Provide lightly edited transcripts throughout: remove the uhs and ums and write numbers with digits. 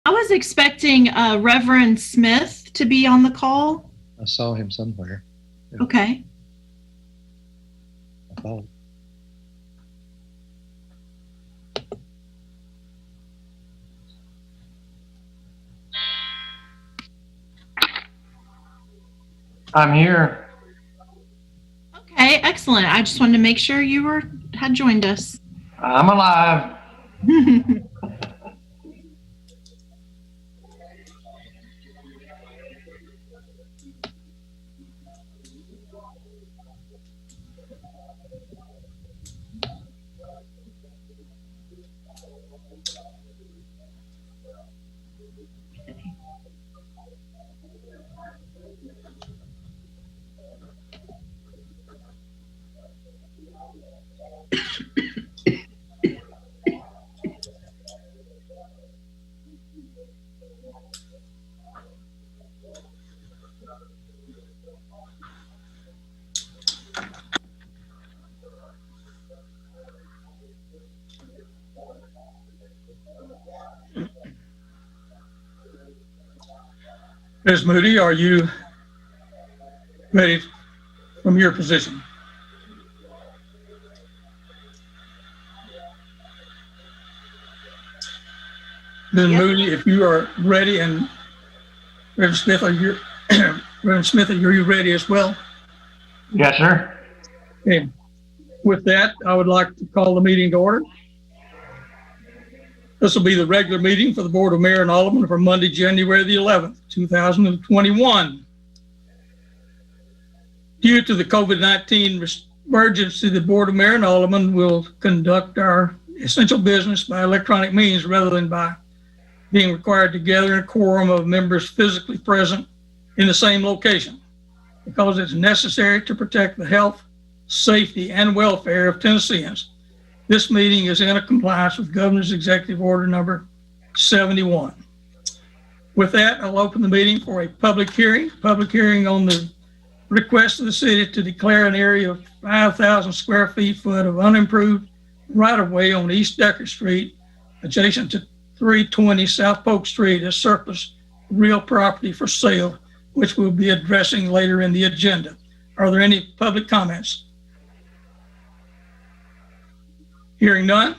I was expecting Reverend Smith to be on the call. I saw him somewhere. Yeah. Okay. I thought. I'm here. Okay, excellent. I just wanted to make sure you had joined us. I'm alive. Ms. Moody, are you ready from your position? Ms. Yep. Moody, if you are ready, and Reverend Smith, Reverend Smith, are you ready as well? Yes, sir. Okay. With that, I would like to call the meeting to order. This will be the regular meeting for the Board of Mayor and Aldermen for Monday, January the 11th, 2021. Due to the COVID-19 emergency, the Board of Mayor and Aldermen will conduct our essential business by electronic means rather than by being required to gather a quorum of members physically present in the same location, because it's necessary to protect the health, safety, and welfare of Tennesseans. This meeting is in compliance with Governor's Executive Order number 71. With that, I'll open the meeting for a public hearing on the request of the city to declare an area of 5,000 square feet of unimproved right-of-way on East Decker Street, adjacent to 320 South Polk Street, as surplus real property for sale, which we'll be addressing later in the agenda. Are there any public comments? Hearing none,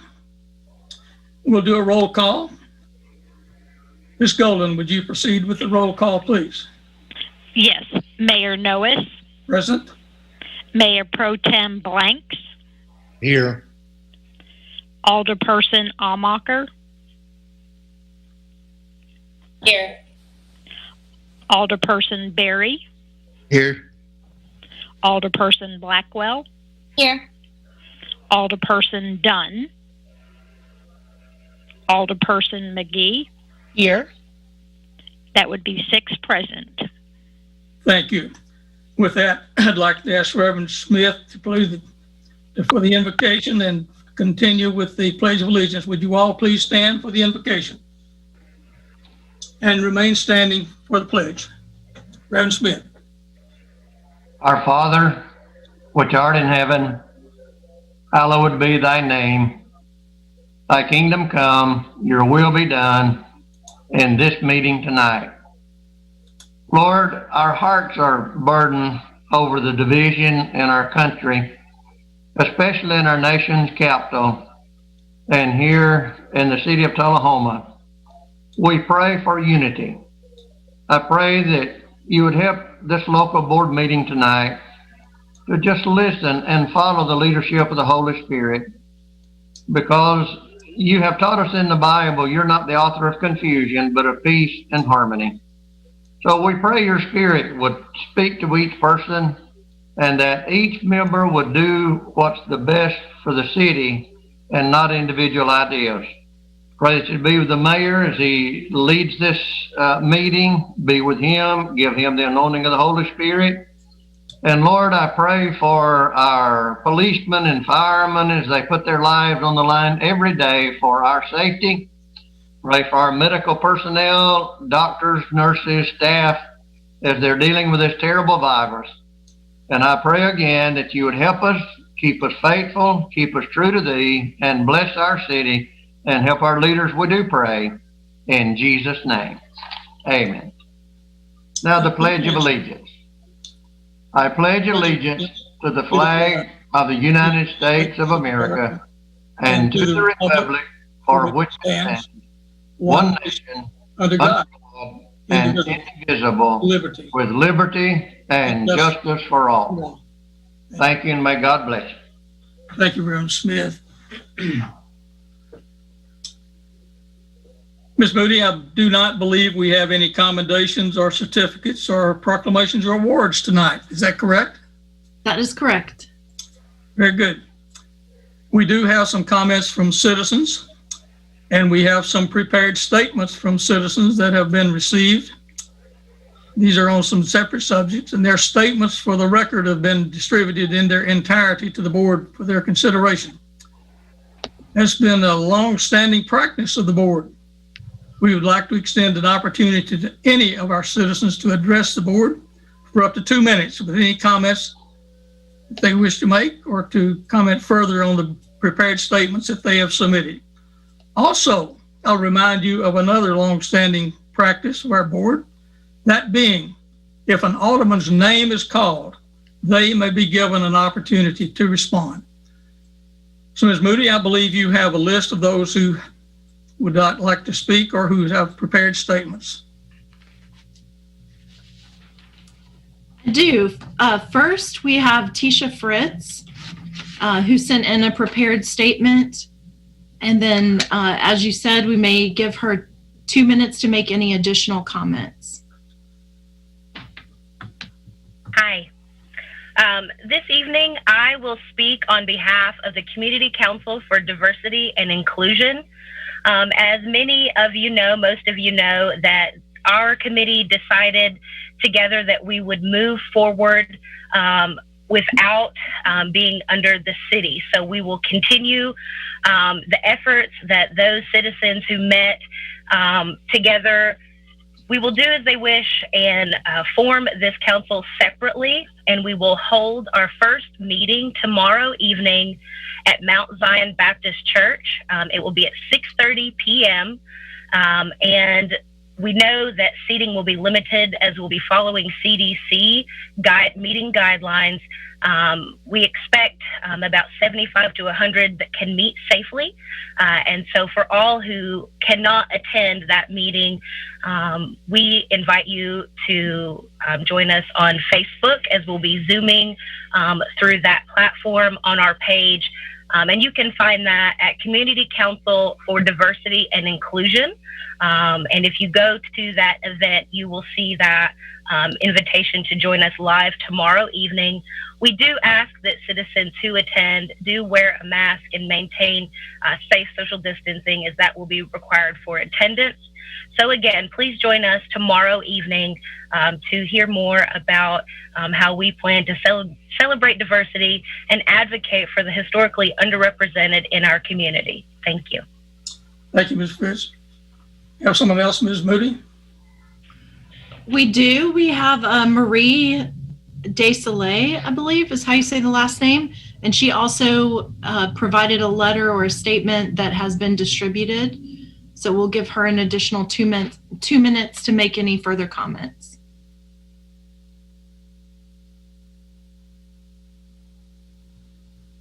we'll do a roll call. Ms. Golden, would you proceed with the roll call, please? Yes. Mayor Noes. Present. Mayor Pro Tem Blanks. Here. Alderperson Almacher. Here. Alderperson Berry. Here. Alderperson Blackwell. Here. Alderperson Dunn. Alderperson McGee. Here. That would be 6 present. Thank you. With that, I'd like to ask Reverend Smith to please for the invocation and continue with the Pledge of Allegiance. Would you all please stand for the invocation and remain standing for the pledge? Reverend Smith. Our Father, which art in heaven, hallowed be thy name. Thy kingdom come, your will be done in this meeting tonight. Lord, our hearts are burdened over the division in our country, especially in our nation's capital and here in the city of Tullahoma. We pray for unity. I pray that you would help this local board meeting tonight to just listen and follow the leadership of the Holy Spirit, because you have taught us in the Bible you're not the author of confusion, but of peace and harmony. So we pray your Spirit would speak to each person and that each member would do what's the best for the city and not individual ideas. Pray that you be with the mayor as he leads this meeting. Be with him, give him the anointing of the Holy Spirit. And Lord, I pray for our policemen and firemen as they put their lives on the line every day for our safety. Pray for our medical personnel, doctors, nurses, staff, as they're dealing with this terrible virus. And I pray again that you would help us, keep us faithful, keep us true to thee, and bless our city, and help our leaders, we do pray. In Jesus' name, amen. Now the Pledge of Allegiance. I pledge allegiance to the flag of the United States of America and to the republic for which it stands, one nation, under God, and indivisible, liberty. with liberty and justice for all. Thank you, and may God bless you. Thank you, Reverend Smith. Ms. Moody, I do not believe we have any commendations or certificates or proclamations or awards tonight. Is that correct? That is correct. Very good. We do have some comments from citizens, and we have some prepared statements from citizens that have been received. These are on some separate subjects, and their statements for the record have been distributed in their entirety to the board for their consideration. That's been a long-standing practice of the board. We would like to extend an opportunity to any of our citizens to address the board for up to 2 minutes with any comments that they wish to make, or to comment further on the prepared statements that they have submitted. Also, I'll remind you of another long-standing practice of our board, that being, if an alderman's name is called, they may be given an opportunity to respond. So, Ms. Moody, I believe you have a list of those who would not like to speak or who have prepared statements. I do. First, we have Tisha Fritz, who sent in a prepared statement. And then, as you said, we may give her 2 minutes to make any additional comments. Hi. This evening, I will speak on behalf of the Community Council for Diversity and Inclusion. As many of you know, most of you know, that our committee decided together that we would move forward without being under the city. So we will continue the efforts that those citizens who met together, we will do as they wish and form this council separately, and we will hold our first meeting tomorrow evening at Mount Zion Baptist Church. It will be at 6:30 p.m. And we know that seating will be limited as we'll be following CDC meeting guidelines. We expect about 75 to 100 that can meet safely. And so for all who cannot attend that meeting, we invite you to join us on Facebook, as we'll be Zooming through that platform on our page. And you can find that at Community Council for Diversity and Inclusion. And if you go to that event, you will see that invitation to join us live tomorrow evening. We do ask that citizens who attend do wear a mask and maintain safe social distancing, as that will be required for attendance. So again, please join us tomorrow evening to hear more about how we plan to celebrate diversity and advocate for the historically underrepresented in our community. Thank you. Thank you, Ms. Fritz. You have someone else, Ms. Moody? We do. We have Marie Desoleil, I believe is how you say the last name. And she also provided a letter or a statement that has been distributed. So we'll give her an additional 2 minutes to make any further comments.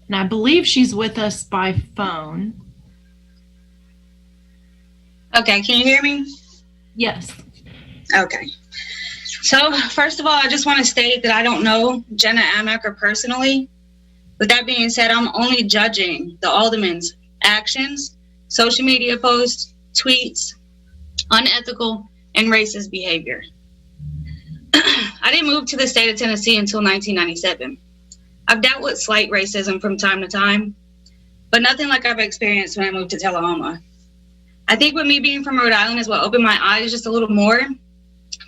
And I believe she's with us by phone. Okay, can you hear me? Yes. Okay. So first of all, I just want to state that I don't know Jenna Amaker personally. With that being said, I'm only judging the alderman's actions, social media posts, tweets, unethical and racist behavior. I didn't move to the state of Tennessee until 1997. I've dealt with slight racism from time to time, but nothing like I've experienced when I moved to Tullahoma. I think with me being from Rhode Island is what opened my eyes just a little more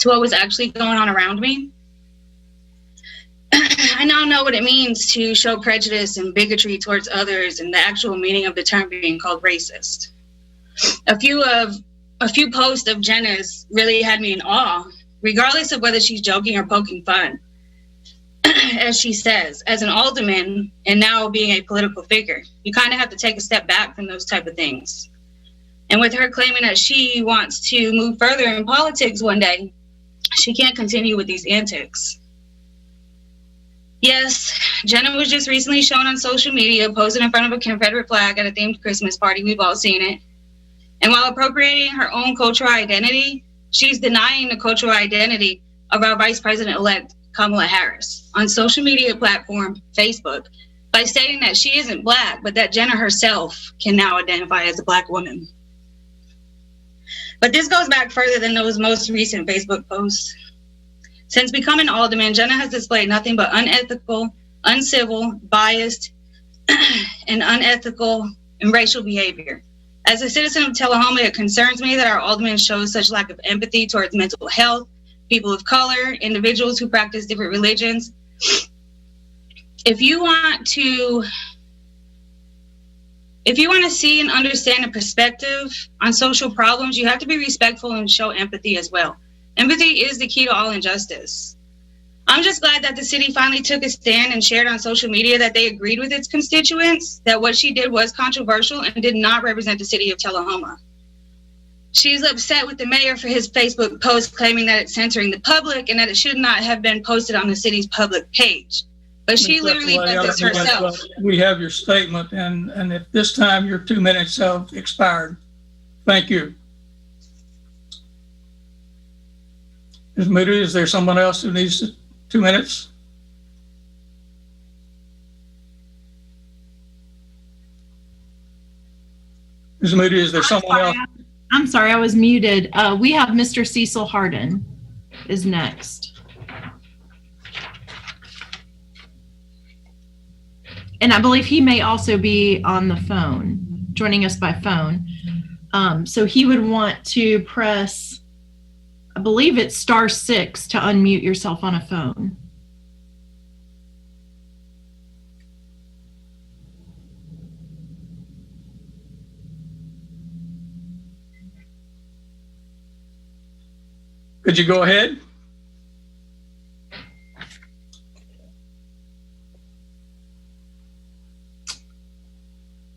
to what was actually going on around me. I now know what it means to show prejudice and bigotry towards others and the actual meaning of the term being called racist. A few posts of Jenna's really had me in awe, regardless of whether she's joking or poking fun. As she says, as an alderman and now being a political figure, you kind of have to take a step back from those type of things. And with her claiming that she wants to move further in politics one day, she can't continue with these antics. Yes, Jenna was just recently shown on social media posing in front of a Confederate flag at a themed Christmas party. We've all seen it. And while appropriating her own cultural identity, she's denying the cultural identity of our Vice President-elect Kamala Harris on social media platform Facebook by stating that she isn't Black, but that Jenna herself can now identify as a Black woman. But this goes back further than those most recent Facebook posts. Since becoming alderman, Jenna has displayed nothing but unethical, uncivil, biased, and unethical and racial behavior. As a citizen of Tullahoma, it concerns me that our aldermen show such lack of empathy towards mental health, people of color, individuals who practice different religions. If you want to see and understand a perspective on social problems, you have to be respectful and show empathy as well. Empathy is the key to all injustice. I'm just glad that the city finally took a stand and shared on social media that they agreed with its constituents that what she did was controversial and did not represent the city of Tullahoma. She's upset with the mayor for his Facebook post claiming that it's censoring the public and that it should not have been posted on the city's public page. But she literally did this herself. We have your statement, and at this time, your 2 minutes have expired. Thank you. Ms. Moody, is there someone else who needs 2 minutes? Ms. Moody, is there someone else? I'm sorry, I was muted. We have Mr. Cecil Harden is next. And I believe he may also be on the phone, joining us by phone. So he would want to press, I believe it's *6 to unmute yourself on a phone. Could you go ahead?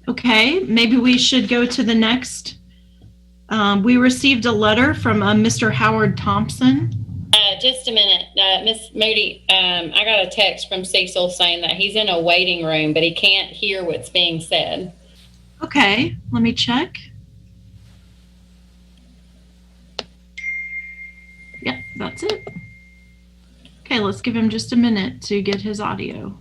Okay, maybe we should go to the next. We received a letter from Mr. Howard Thompson. Just a minute, Miss Moody. I got a text from Cecil saying that he's in a waiting room, but he can't hear what's being said. Okay, let me check. Yep, that's it. Okay, let's give him just a minute to get his audio.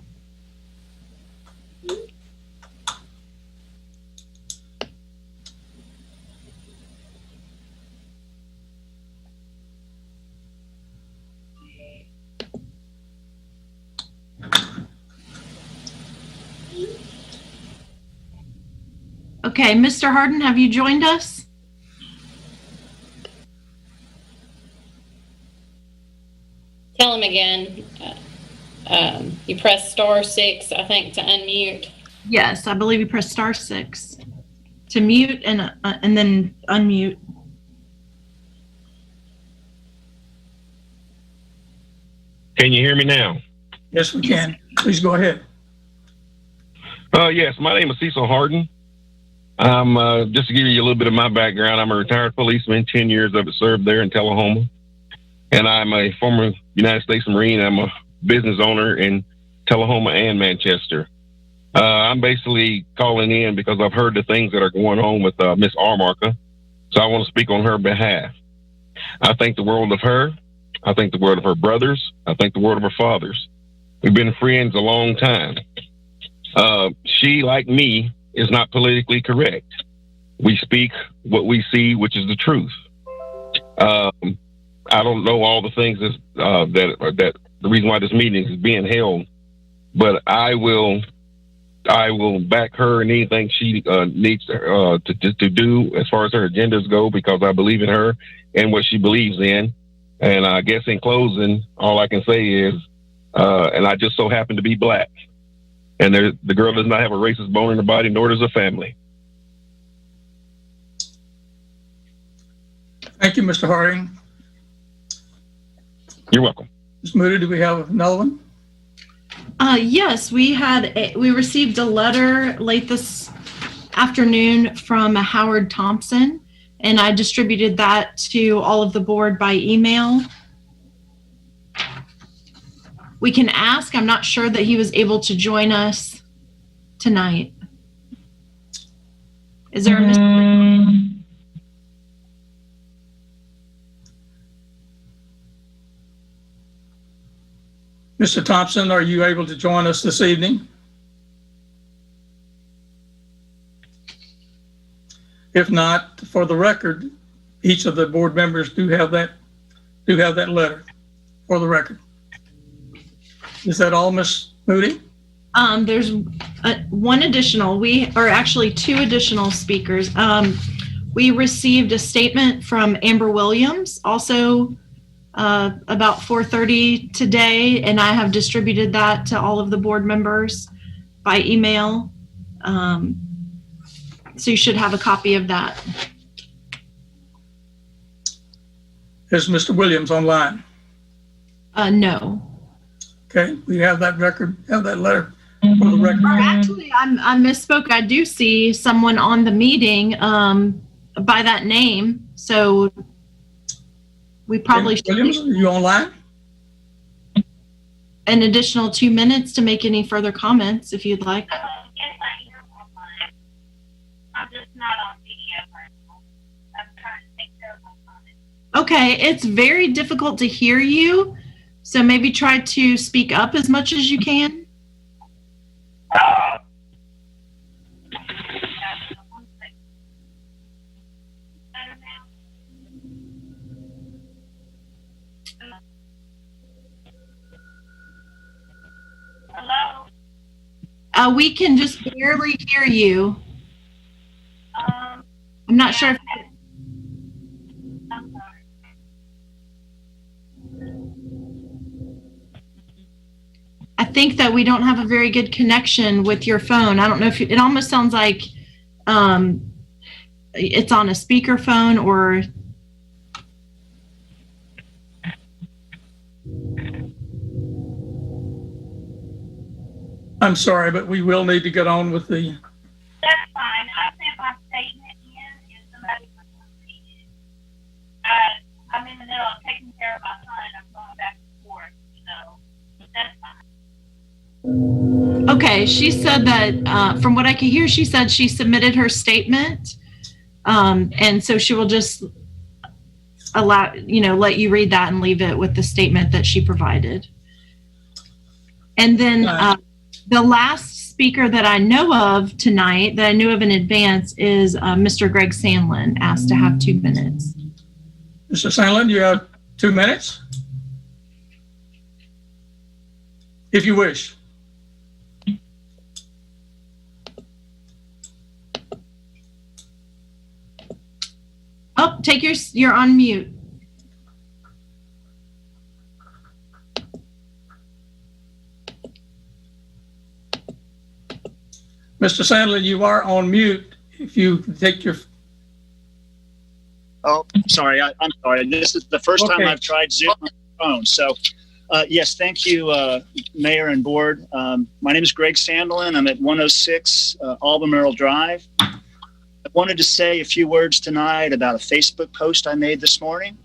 Okay, Mr. Harden, have you joined us? Tell him again. You press *6, I think, to unmute. Yes, I believe you press *6 to mute and then unmute. Can you hear me now? Yes, we can. Please go ahead. Yes, my name is Cecil Harden. I'm just to give you a little bit of my background. I'm a retired policeman, 10 years of it served there in Tullahoma. And I'm a former United States Marine. I'm a business owner in Tullahoma and Manchester. I'm basically calling in because I've heard the things that are going on with Miss Armarka. So I want to speak on her behalf. I think the world of her. I think the world of her brothers. I think the world of her fathers. We've been friends a long time. She, like me, is not politically correct. We speak what we see, which is the truth. I don't know all the things that the reason why this meeting is being held, but I will back her in anything she needs to do as far as her agendas go, because I believe in her and what she believes in. And I guess in closing, all I can say is, and I just so happen to be Black. And the girl does not have a racist bone in her body, nor does her family. Thank you, Mr. Harding. You're welcome. Ms. Moody, do we have another one? Yes, we received a letter late this afternoon from Howard Thompson, and I distributed that to all of the board by email. We can ask. I'm not sure that he was able to join us tonight. Is there a Mr. Thompson, are you able to join us this evening? If not, for the record, each of the board members do have that letter for the record. Is that all, Ms. Moody? There's one additional, actually two additional speakers. We received a statement from Amber Williams, also about 4:30 today, and I have distributed that to all of the board members by email. So you should have a copy of that. Is Mr. Williams online? No. Okay, we have that record, have that letter for the record. Actually, I misspoke. I do see someone on the meeting by that name. So we probably should. Williams, are you online? An additional 2 minutes to make any further comments if you'd like. Yes, I am online. I'm just not on video. I'm trying to think of it. Okay, it's very difficult to hear you. So maybe try to speak up as much as you can. Hello? We can just barely hear you. I'm not sure if I'm sorry. I think that we don't have a very good connection with your phone. I don't know if it almost sounds like it's on a speakerphone or. I'm sorry, but we will need to get on with the. That's fine. I sent my statement in and somebody was read it. I'm in the middle of taking care of my son. I'm going back and forth, so that's fine. Okay, she said that from what I could hear, she said she submitted her statement, and so she will just let you read that and leave it with the statement that she provided. And then the last speaker that I know of tonight, that I knew of in advance, is Mr. Greg Sandlin, asked to have 2 minutes. Mr. Sandlin, you have 2 minutes, if you wish. Oh, you're on mute. Mr. Sandlin, you are on mute. If you take your. Oh, sorry. I'm sorry. This is the first time Okay. I've tried Zoom on my phone. So, yes, thank you, Mayor and Board. My name is Greg Sandlin. I'm at 106 Albemarle Drive. I wanted to say a few words tonight about a Facebook post I made this morning.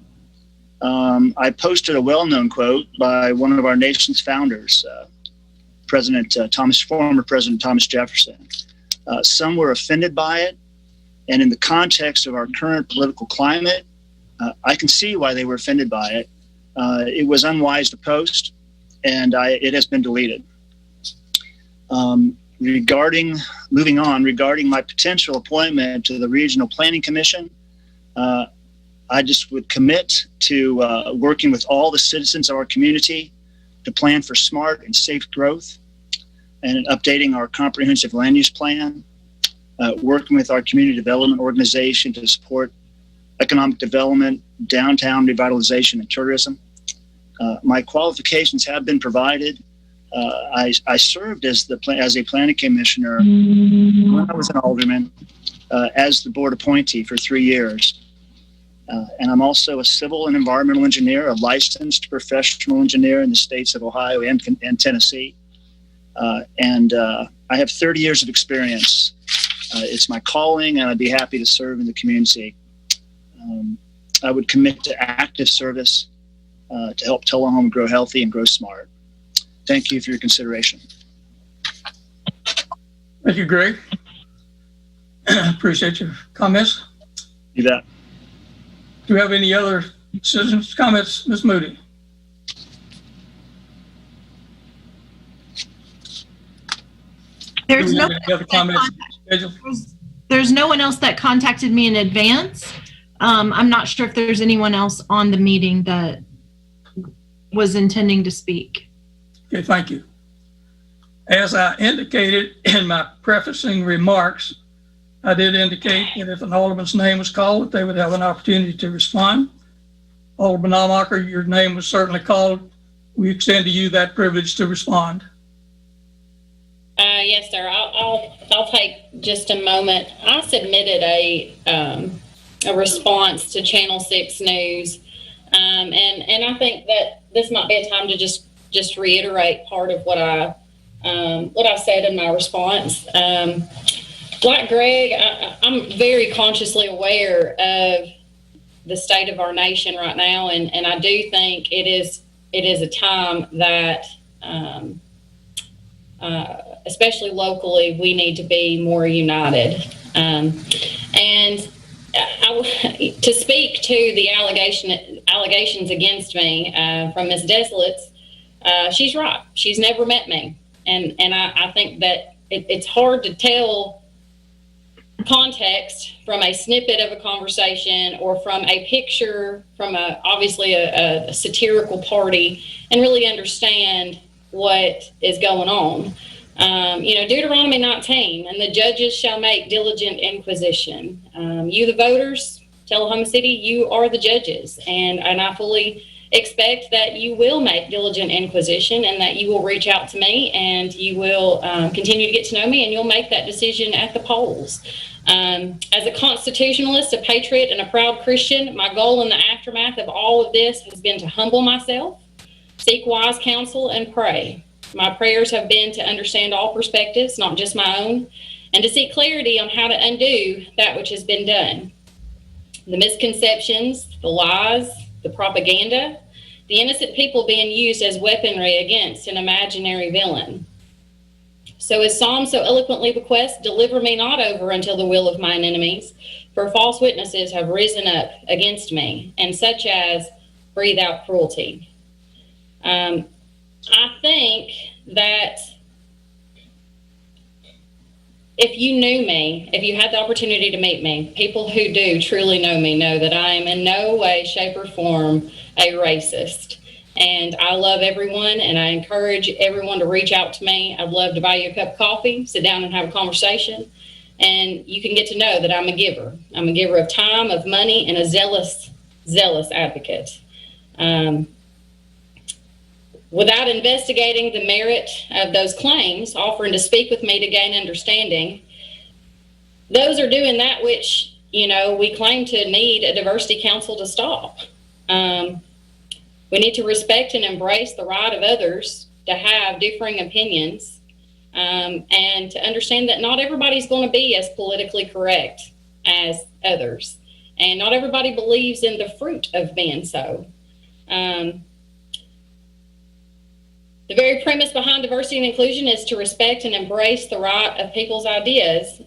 I posted a well-known quote by one of our nation's founders, former President Thomas Jefferson. Some were offended by it, and in the context of our current political climate, I can see why they were offended by it. It was unwise to post, and it has been deleted. Regarding my potential appointment to the Regional Planning Commission, I just would commit to working with all the citizens of our community to plan for smart and safe growth, and updating our comprehensive land use plan, working with our community development organization to support economic development, downtown revitalization, and tourism. My qualifications have been provided. I served as a planning commissioner when I was an alderman, as the board appointee for 3 years. And I'm also a civil and environmental engineer, a licensed professional engineer in the states of Ohio and Tennessee. And I have 30 years of experience It's my calling, and I'd be happy to serve in the community. I would commit to active service to help Tullahoma grow healthy and grow smart. Thank you for your consideration. Thank you, Greg. Appreciate your comments. You bet. Do we have any other citizens' comments, Ms. Moody? There's Do we no have any other comments scheduled? there's no one else that contacted me in advance. I'm not sure if there's anyone else on the meeting that was intending to speak. Okay, thank you. As I indicated in my prefacing remarks, I did indicate that if an alderman's name was called, that they would have an opportunity to respond. Alderman Almacher, your name was certainly called. We extend to you that privilege to respond. Yes, sir. I'll take just a moment. I submitted a response to Channel 6 News, and I think that this might be a time to just reiterate part of what I said in my response. Like Greg, I'm very consciously aware of the state of our nation right now, and I do think it is a time that, especially locally, we need to be more united. And to speak to the allegations against me from Ms. Desolates, she's right. She's never met me, and I think that it's hard to tell context from a snippet of a conversation or from a picture from obviously a satirical party and really understand what is going on. Deuteronomy 19, and the judges shall make diligent inquisition. You, the voters, Tullahoma City, you are the judges, and I fully expect that you will make diligent inquisition and that you will reach out to me and you will continue to get to know me, and you'll make that decision at the polls. As a constitutionalist, a patriot, and a proud Christian, my goal in the aftermath of all of this has been to humble myself, seek wise counsel, and pray. My prayers have been to understand all perspectives, not just my own, and to seek clarity on how to undo that which has been done. The misconceptions, the lies, the propaganda, the innocent people being used as weaponry against an imaginary villain. So as Psalm so eloquently bequests, deliver me not over until the will of mine enemies, for false witnesses have risen up against me, and such as breathe out cruelty. I think that if you knew me, if you had the opportunity to meet me, people who do truly know me know that I am in no way, shape, or form a racist. And I love everyone, and I encourage everyone to reach out to me. I'd love to buy you a cup of coffee, sit down and have a conversation, and you can get to know that I'm a giver. I'm a giver of time, of money, and a zealous advocate. Without investigating the merit of those claims, offering to speak with me to gain understanding, those are doing that which, we claim to need a diversity council to stop. We need to respect and embrace the right of others to have differing opinions, and to understand that not everybody's going to be as politically correct as others, and not everybody believes in the fruit of being so. The very premise behind diversity and inclusion is to respect and embrace the right of people's ideas,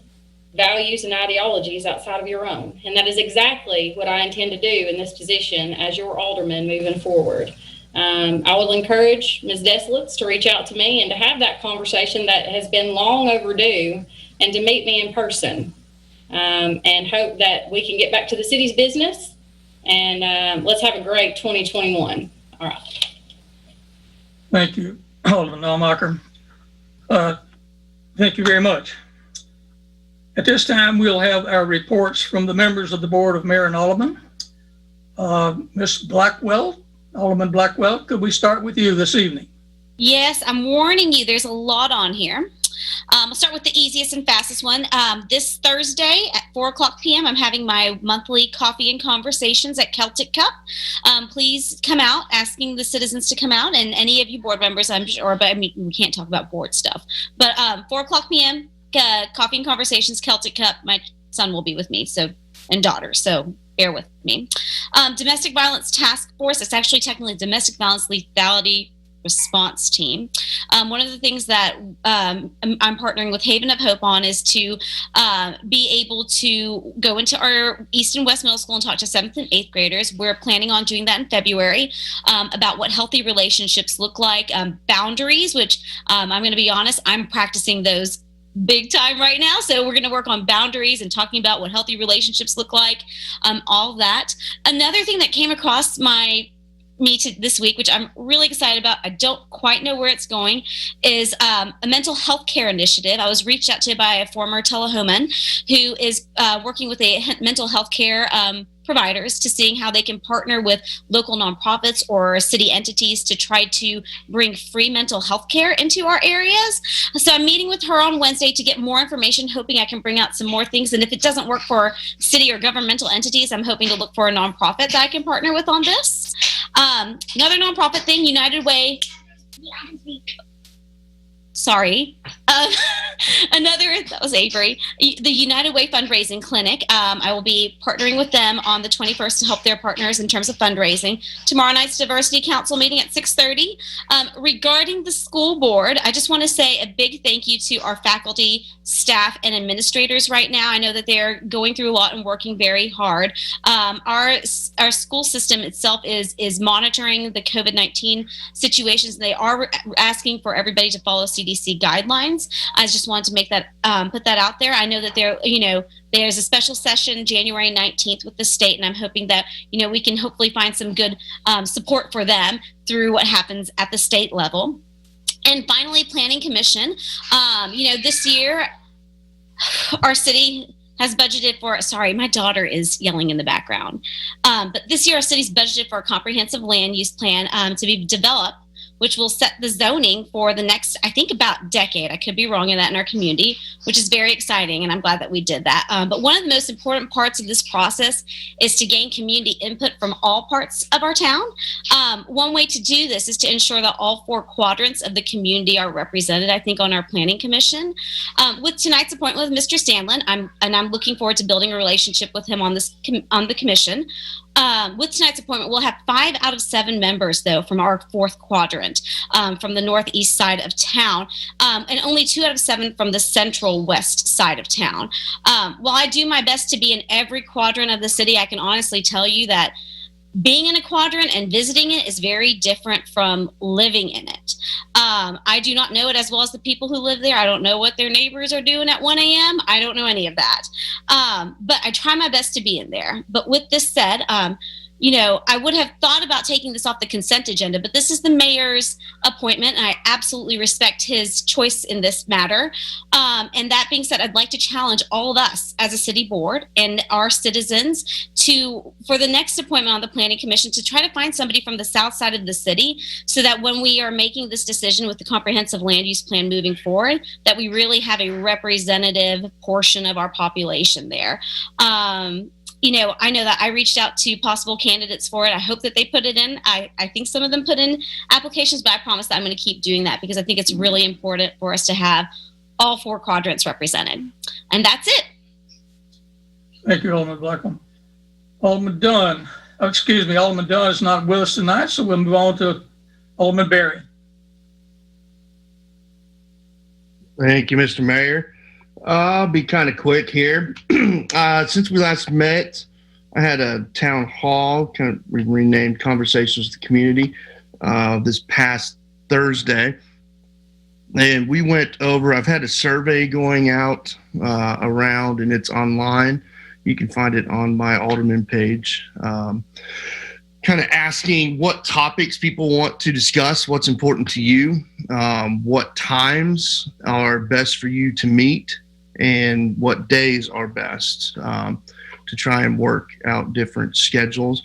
values, and ideologies outside of your own. And that is exactly what I intend to do in this position as your alderman moving forward. I will encourage Ms. Desolates to reach out to me and to have that conversation that has been long overdue, and to meet me in person, and hope that we can get back to the city's business, and let's have a great 2021. All right. Thank you, Alderman Almacher. Thank you very much. At this time, we'll have our reports from the members of the Board of Mayor and Aldermen. Ms. Blackwell, Alderman Blackwell, could we start with you this evening? Yes, I'm warning you, there's a lot on here. I'll start with the easiest and fastest one. This Thursday at 4:00 p.m., I'm having my monthly coffee and conversations at Celtic Cup. Please come out, asking the citizens to come out, and any of you board members, I'm sure, but I mean, we can't talk about board stuff. But 4:00 p.m., Coffee and Conversations, Celtic Cup. My son will be with me, and daughter, so bear with me. Domestic Violence Task Force. It's actually technically Domestic Violence Lethality Response Team. One of the things that I'm partnering with Haven of Hope on is to be able to go into our East and West Middle School and talk to 7th and 8th graders. We're planning on doing that in February about what healthy relationships look like, boundaries, which I'm going to be honest, I'm practicing those big time right now. So we're going to work on boundaries and talking about what healthy relationships look like, all that. Another thing that came across this week, which I'm really excited about, I don't quite know where it's going, is a mental health care initiative. I was reached out to by a former Tullahoman who is working with a mental health care providers to seeing how they can partner with local nonprofits or city entities to try to bring free mental health care into our areas. So I'm meeting with her on Wednesday to get more information, hoping I can bring out some more things. And if it doesn't work for city or governmental entities, I'm hoping to look for a nonprofit that I can partner with on this. Another nonprofit thing, United Way. Sorry. That was Avery. The United Way Fundraising Clinic. I will be partnering with them on the 21st to help their partners in terms of fundraising. Tomorrow night's Diversity Council meeting at 6:30. Regarding the school board, I just want to say a big thank you to our faculty, staff, and administrators right now. I know that they're going through a lot and working very hard. Our school system itself is monitoring the COVID-19 situations. They are asking for everybody to follow CDC guidelines. I just wanted to make that put that out there. I know that there's a special session January 19th with the state, and I'm hoping that we can hopefully find some good support for them through what happens at the state level. And finally, Planning Commission. This year our city has budgeted for, sorry, my daughter is yelling in the background. But this year our city's budgeted for a comprehensive land use plan to be developed, which will set the zoning for the next, I think, about decade. I could be wrong in that in our community, which is very exciting, and I'm glad that we did that. But one of the most important parts of this process is to gain community input from all parts of our town. One way to do this is to ensure that all 4 quadrants of the community are represented, I think, on our Planning Commission. With tonight's appointment with Mr. Stanlin, I'm looking forward to building a relationship with him on the commission. With tonight's appointment, we'll have 5 out of 7 members, though, from our 4th quadrant, from the northeast side of town, and only 2 out of 7 from the central west side of town. While I do my best to be in every quadrant of the city, I can honestly tell you that being in a quadrant and visiting it is very different from living in it. I do not know it as well as the people who live there. I don't know what their neighbors are doing at 1 a.m. I don't know any of that. But I try my best to be in there. But with this said, I would have thought about taking this off the consent agenda, but this is the mayor's appointment, and I absolutely respect his choice in this matter. And that being said, I'd like to challenge all of us as a city board and our citizens for the next appointment on the Planning Commission, to try to find somebody from the south side of the city, so that when we are making this decision with the comprehensive land use plan moving forward, that we really have a representative portion of our population there. I know that I reached out to possible candidates for it. I hope that they put it in. I think some of them put in applications, but I promise that I'm going to keep doing that, because I think it's really important for us to have all 4 quadrants represented. And that's it. Thank you, Alderman Blackman. Alderman Dunn. Alderman Dunn is not with us tonight, so we'll move on to Alderman Berry. Thank you, Mr. Mayor. I'll be kind of quick here. Since we last met, I had a town hall, kind of renamed Conversations with the Community, this past Thursday. And we went over, I've had a survey going out around, and it's online. You can find it on my Alderman page. Kind of asking what topics people want to discuss, what's important to you, what times are best for you to meet, and what days are best, to try and work out different schedules.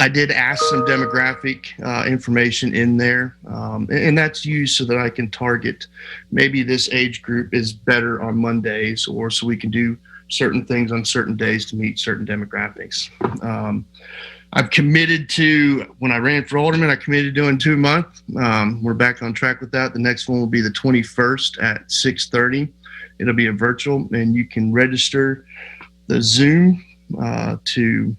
I did ask some demographic information in there, and that's used so that I can target maybe this age group is better on Mondays, or so we can do certain things on certain days to meet certain demographics. I've committed to, when I ran for Alderman, I committed to doing 2 a month. We're back on track with that. The next one will be the 21st at 6:30. It'll be a virtual, and you can register the Zoom to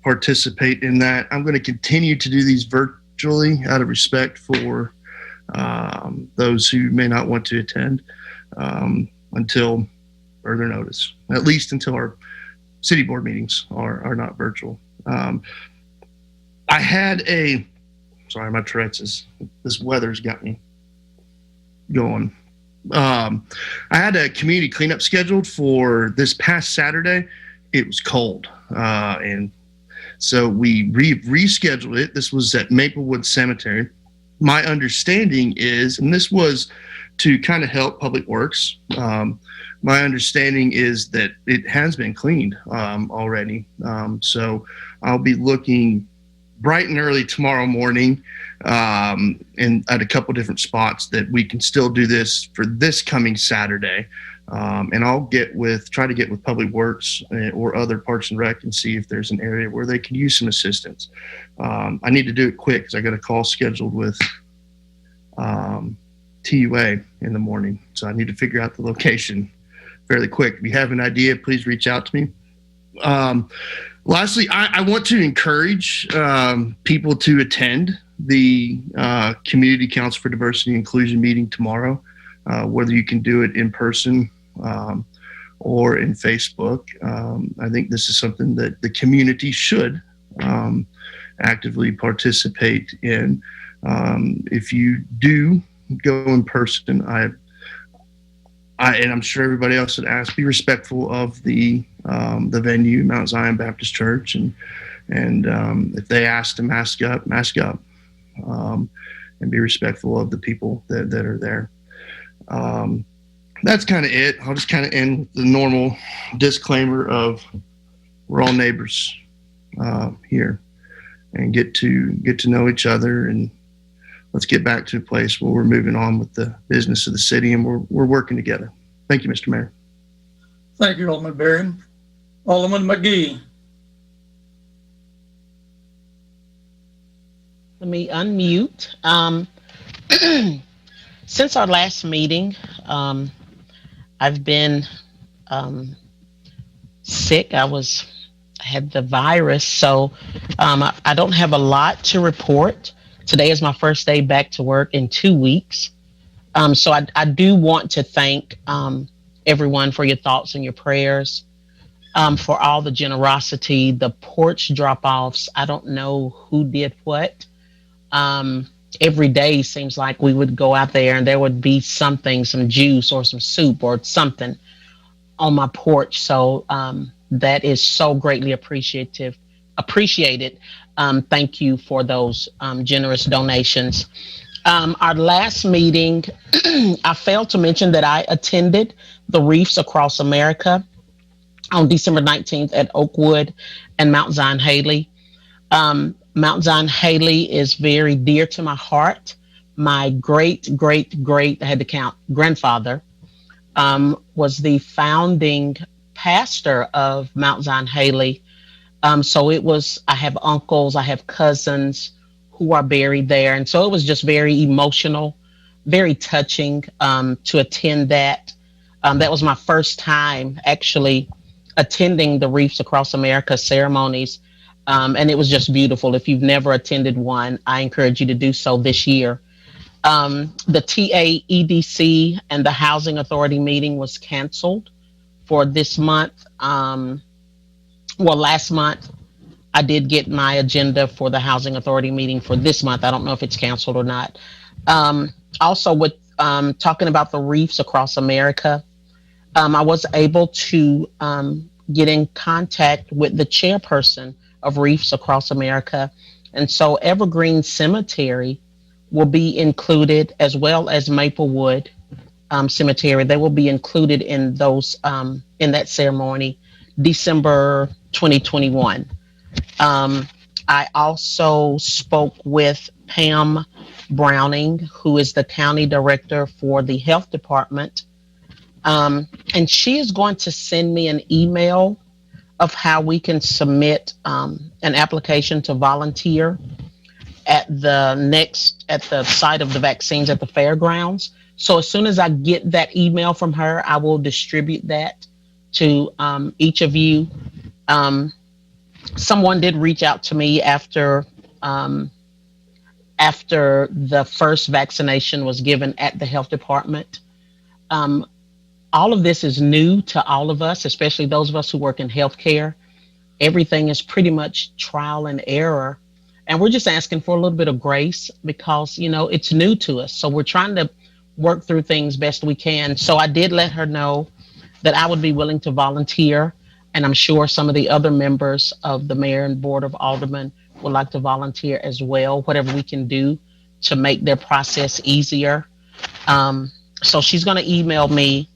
participate in that. I'm going to continue to do these virtually out of respect for those who may not want to attend until further notice, at least until our city board meetings are not virtual. I had sorry, my Tourette's this weather's got me going. I had a community cleanup scheduled for this past Saturday. It was cold, and so we rescheduled it. This was at Maplewood Cemetery. My understanding is, and this was to kind of help Public Works, my understanding is that it has been cleaned already. So I'll be looking bright and early tomorrow morning and at a couple different spots that we can still do this for this coming Saturday. And I'll try to get with Public Works or other Parks and Rec and see if there's an area where they can use some assistance. I need to do it quick because I got a call scheduled with TUA in the morning. So I need to figure out the location fairly quick. If you have an idea, please reach out to me. Lastly, I want to encourage people to attend the Community Council for Diversity and Inclusion meeting tomorrow, whether you can do it in person or in Facebook. I think this is something that the community should actively participate in. If you do go in person, and I'm sure everybody else would ask, be respectful of the venue, Mount Zion Baptist Church, and if they ask to mask up, and be respectful of the people that are there. That's kind of it. I'll just kind of end with the normal disclaimer of we're all neighbors here, and get to know each other, and let's get back to a place where we're moving on with the business of the city, and we're working together. Thank you, Mr. Mayor. Thank you, Alderman Berry. Alderman McGee. Let me unmute. Since our last meeting, I've been sick. I had the virus, so I don't have a lot to report. Today is my first day back to work in 2 weeks. So I do want to thank everyone for your thoughts and your prayers, for all the generosity, the porch drop-offs. I don't know who did what. Every day seems like we would go out there and there would be something, some juice or some soup or something on my porch. So that is so greatly appreciated. Thank you for those generous donations. Our last meeting, I failed to mention that I attended the Reefs Across America on December 19th at Oakwood and Mount Zion Haley. Mount Zion Haley is very dear to my heart. My great, I had to count, grandfather was the founding pastor of Mount Zion Haley. So I have uncles, I have cousins who are buried there. And so it was just very emotional, very touching to attend that. That was my first time actually attending the Reefs Across America ceremonies. And it was just beautiful. If you've never attended one, I encourage you to do so this year. The TAEDC and the Housing Authority meeting was canceled for this month. Last month, I did get my agenda for the Housing Authority meeting for this month. I don't know if it's canceled or not. Also, with talking about the Reefs Across America, I was able to get in contact with the chairperson of Reefs Across America. And so Evergreen Cemetery will be included, as well as Maplewood Cemetery. They will be included in those in that ceremony, December 2021. I also spoke with Pam Browning, who is the county director for the health department. And she is going to send me an email of how we can submit an application to volunteer at the site of the vaccines at the fairgrounds. So as soon as I get that email from her, I will distribute that to each of you. Someone did reach out to me after the first vaccination was given at the health department. All of this is new to all of us, especially those of us who work in healthcare. Everything is pretty much trial and error. And we're just asking for a little bit of grace because, you know, it's new to us. So we're trying to work through things best we can. So I did let her know that I would be willing to volunteer. And I'm sure some of the other members of the mayor and board of aldermen would like to volunteer as well, whatever we can do to make their process easier. So she's going to email me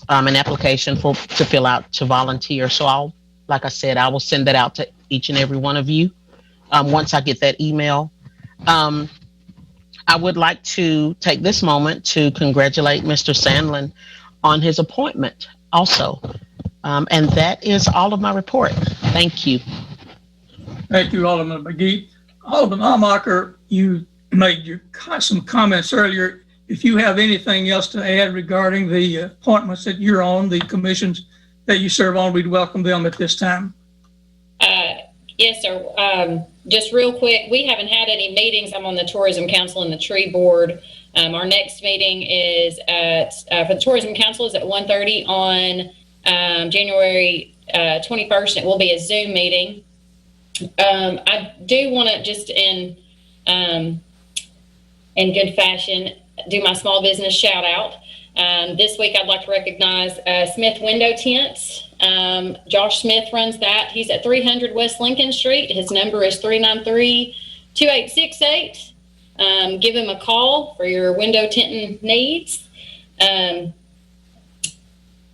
an application to fill out to volunteer. So like I said, I will send that out to each and every one of you once I get that email. I would like to take this moment to congratulate Mr. Sandlin on his appointment also. And that is all of my report. Thank you. Thank you, Alderman McGee. Alderman Amacher, you made some comments earlier. If you have anything else to add regarding the appointments that you're on, the commissions that you serve on, we'd welcome them at this time. Yes, sir. Just real quick, we haven't had any meetings. I'm on the Tourism Council and the Tree Board. Our next meeting is for the Tourism Council is at 1:30 on January 21st. It will be a Zoom meeting. I do want to just in good fashion do my small business shout out. This week I'd like to recognize Smith Window Tents. Josh Smith runs that. He's at 300 West Lincoln Street. His number is 393-2868. Give him a call for your window tinting needs.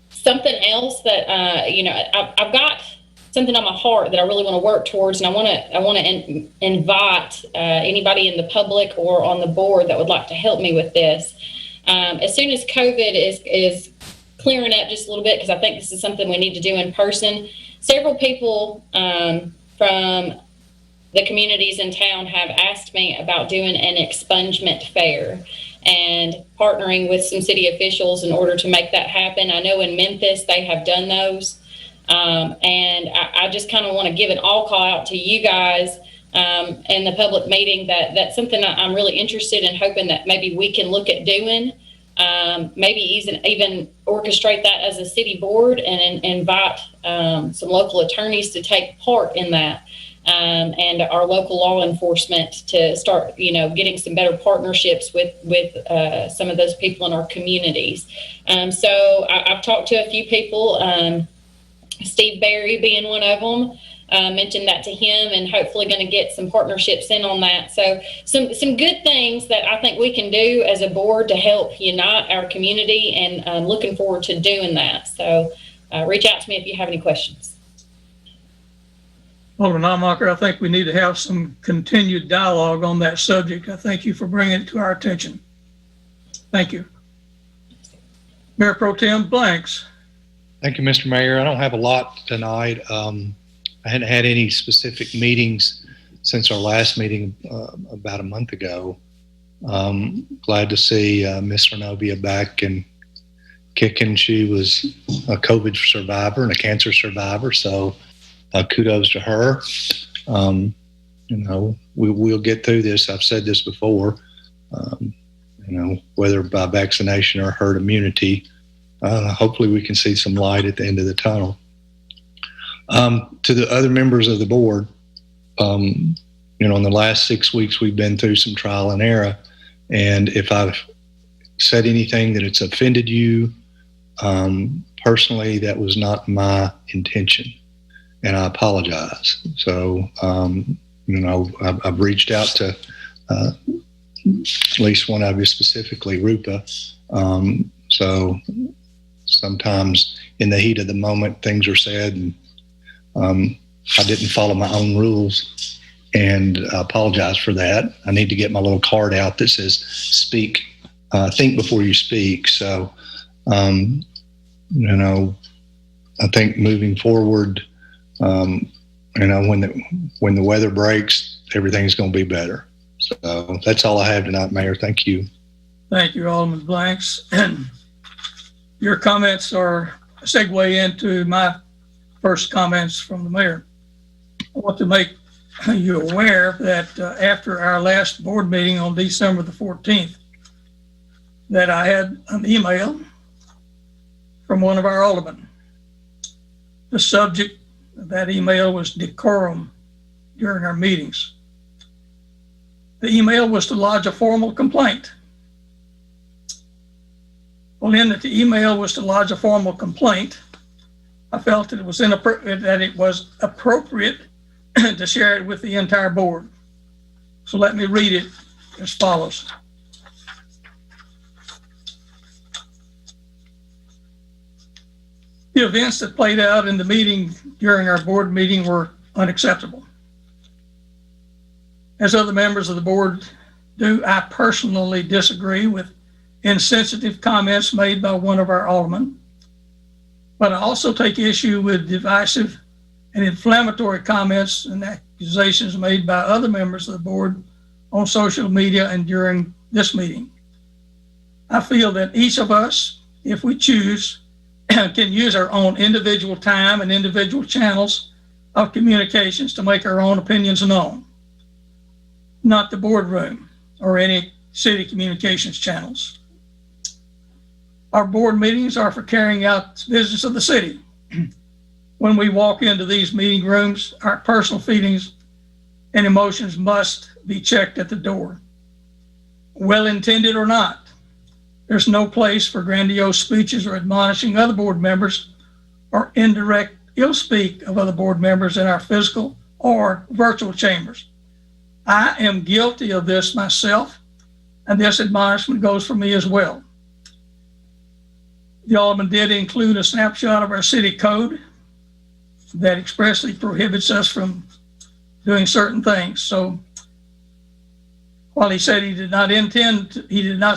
Something else that I've got something on my heart that I really want to work towards, and I want to invite anybody in the public or on the board that would like to help me with this. As soon as COVID is clearing up just a little bit, because I think this is something we need to do in person, several people from the communities in town have asked me about doing an expungement fair and partnering with some city officials in order to make that happen. I know in Memphis they have done those. And I just kind of want to give an all call out to you guys in the public meeting that's something I'm really interested in, hoping that maybe we can look at doing. Maybe even orchestrate that as a city board and invite some local attorneys to take part in that, and our local law enforcement to start, getting some better partnerships with some of those people in our communities. So I've talked to a few people. Steve Berry being one of them, mentioned that to him, and hopefully going to get some partnerships in on that. So some good things that I think we can do as a board to help unite our community, and I'm looking forward to doing that. So reach out to me if you have any questions. Alderman Amacher, I think we need to have some continued dialogue on that subject. I thank you for bringing it to our attention. Thank you. Mayor Pro Tem Blanks. Thank you, Mr. Mayor. I don't have a lot tonight. I hadn't had any specific meetings since our last meeting about a month ago. Glad to see Miss Renobia back and kicking. She was a COVID survivor and a cancer survivor, so kudos to her. We'll get through this. I've said this before, whether by vaccination or herd immunity. Hopefully we can see some light at the end of the tunnel. To the other members of the board, in the last 6 weeks, we've been through some trial and error. And if I've said anything that it's offended you, personally, that was not my intention. And I apologize. So, I've reached out to at least one of you, specifically Rupa. So sometimes in the heat of the moment, things are said, and I didn't follow my own rules, and I apologize for that. I need to get my little card out that says speak, think before you speak. So, I think moving forward, when the weather breaks, everything's going to be better. So that's all I have tonight, Mayor. Thank you. Thank you, Alderman Blanks. And your comments are a segue into my first comments from the mayor. I want to make you aware that after our last board meeting on December the 14th, that I had an email from one of our aldermen. The subject of that email was decorum during our meetings. The email was to lodge a formal complaint. Well, in that the email was to lodge a formal complaint, I felt that it was appropriate to share it with the entire board. So let me read it as follows. The events that played out in the meeting during our board meeting were unacceptable. As other members of the board do, I personally disagree with insensitive comments made by one of our aldermen, but I also take issue with divisive and inflammatory comments and accusations made by other members of the board on social media and during this meeting. I feel that each of us, if we choose, can use our own individual time and individual channels of communications to make our own opinions known, not the boardroom or any city communications channels. Our board meetings are for carrying out the business of the city. When we walk into these meeting rooms, our personal feelings and emotions must be checked at the door. Well-intended or not, there's no place for grandiose speeches or admonishing other board members or indirect ill speak of other board members in our physical or virtual chambers. I am guilty of this myself, and this admonishment goes for me as well. The alderman did include a snapshot of our city code that expressly prohibits us from doing certain things. So while he said he did not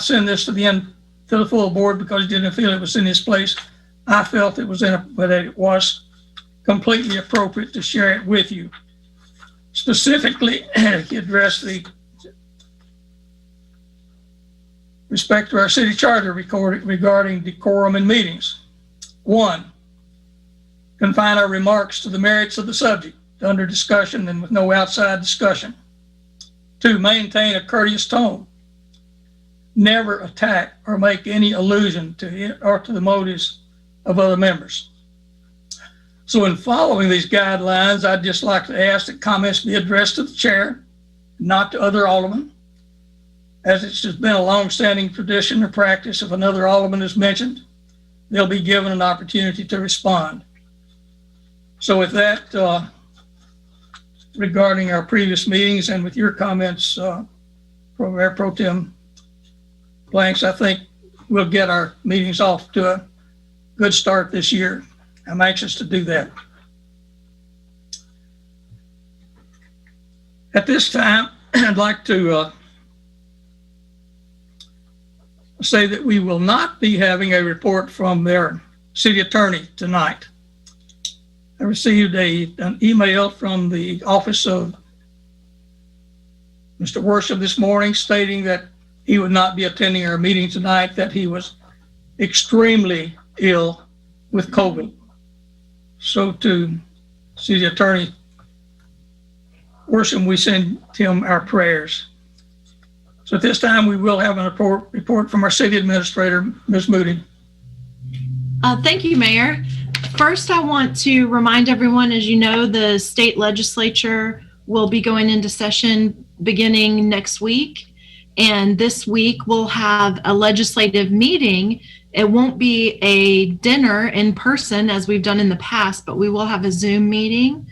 send this to the full board because he didn't feel it was in his place, I felt it was but it was completely appropriate to share it with you. Specifically, he addressed the respect to our city charter regarding decorum in meetings. 1, confine our remarks to the merits of the subject under discussion and with no outside discussion. 2, maintain a courteous tone. Never attack or make any allusion to it or to the motives of other members. So in following these guidelines, I'd just like to ask that comments be addressed to the chair, not to other aldermen, as it's just been a long-standing tradition or practice. If another alderman is mentioned, they'll be given an opportunity to respond. So with that, regarding our previous meetings and with your comments, Mayor Pro Tem Blanks, I think we'll get our meetings off to a good start this year. I'm anxious to do that. At this time, I'd like to say that we will not be having a report from their city attorney tonight. I received an email from the office of Mr. Worship this morning stating that he would not be attending our meeting tonight, that he was extremely ill with COVID. So to City Attorney Worsham, we send him our prayers. So at this time, we will have a report from our City Administrator, Ms. Moody. Thank you, Mayor. First, I want to remind everyone, as you know, the state legislature will be going into session beginning next week. And this week we'll have a legislative meeting. It won't be a dinner in person as we've done in the past, but we will have a Zoom meeting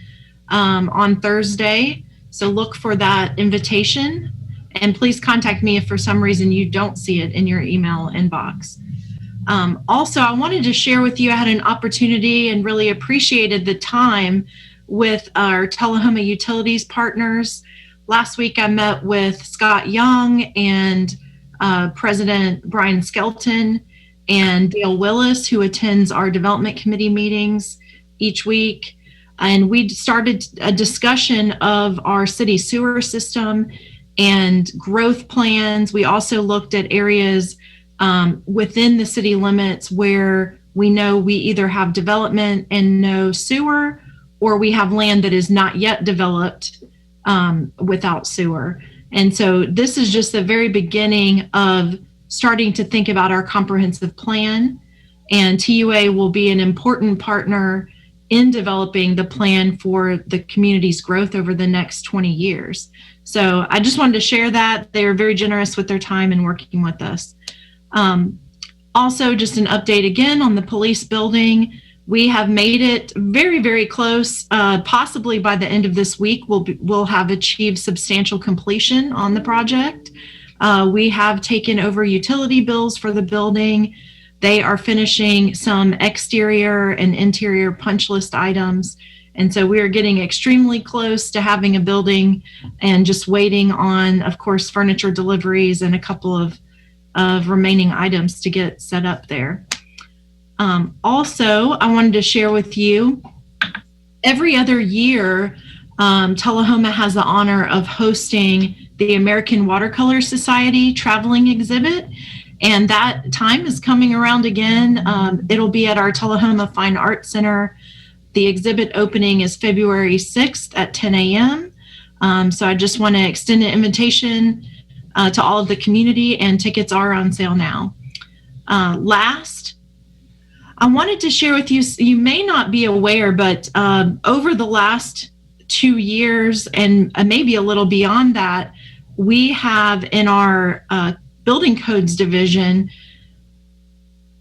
on Thursday. So look for that invitation. And please contact me if for some reason you don't see it in your email inbox. Also, I wanted to share with you, I had an opportunity and really appreciated the time with our Tullahoma Utilities partners. Last week, I met with Scott Young and President Brian Skelton and Dale Willis, who attends our development committee meetings each week. And we started a discussion of our city sewer system and growth plans. We also looked at areas within the city limits where we know we either have development and no sewer, or we have land that is not yet developed without sewer. And so this is just the very beginning of starting to think about our comprehensive plan. And TUA will be an important partner in developing the plan for the community's growth over the next 20 years. So I just wanted to share that. They are very generous with their time and working with us. Also, just an update again on the police building. We have made it very, very close. Possibly by the end of this week, we'll have achieved substantial completion on the project. We have taken over utility bills for the building. They are finishing some exterior and interior punch list items. And so we are getting extremely close to having a building and just waiting on, of course, furniture deliveries and a couple of remaining items to get set up there. Also, I wanted to share with you, every other year, Tullahoma has the honor of hosting the American Watercolor Society traveling exhibit. And that time is coming around again. It'll be at our Tullahoma Fine Arts Center. The exhibit opening is February 6th at 10 a.m. So I just want to extend an invitation to all of the community, and tickets are on sale now. Last, I wanted to share with you, you may not be aware, but over the last 2 years and maybe a little beyond that, we have in our Building Codes division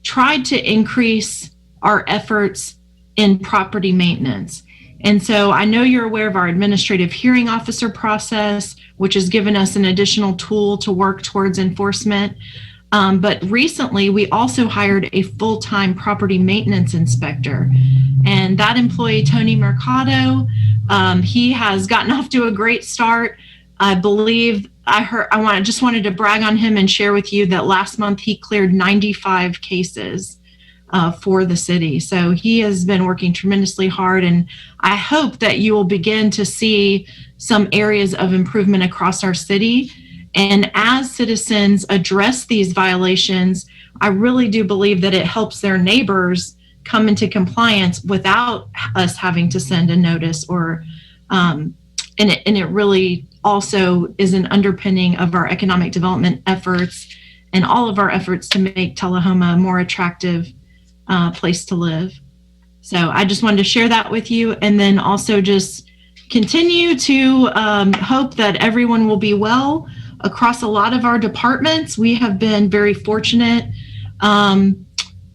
tried to increase our efforts in property maintenance. And so I know you're aware of our administrative hearing officer process, which has given us an additional tool to work towards enforcement. But recently, we also hired a full-time property maintenance inspector. And that employee, Tony Mercado, he has gotten off to a great start. I believe I just wanted to brag on him and share with you that last month he cleared 95 cases for the city. So he has been working tremendously hard, and I hope that you will begin to see some areas of improvement across our city. And as citizens address these violations, I really do believe that it helps their neighbors come into compliance without us having to send a notice or, and it really also is an underpinning of our economic development efforts and all of our efforts to make Tullahoma a more attractive place to live. So I just wanted to share that with you, and then also just continue to hope that everyone will be well across a lot of our departments. We have been very fortunate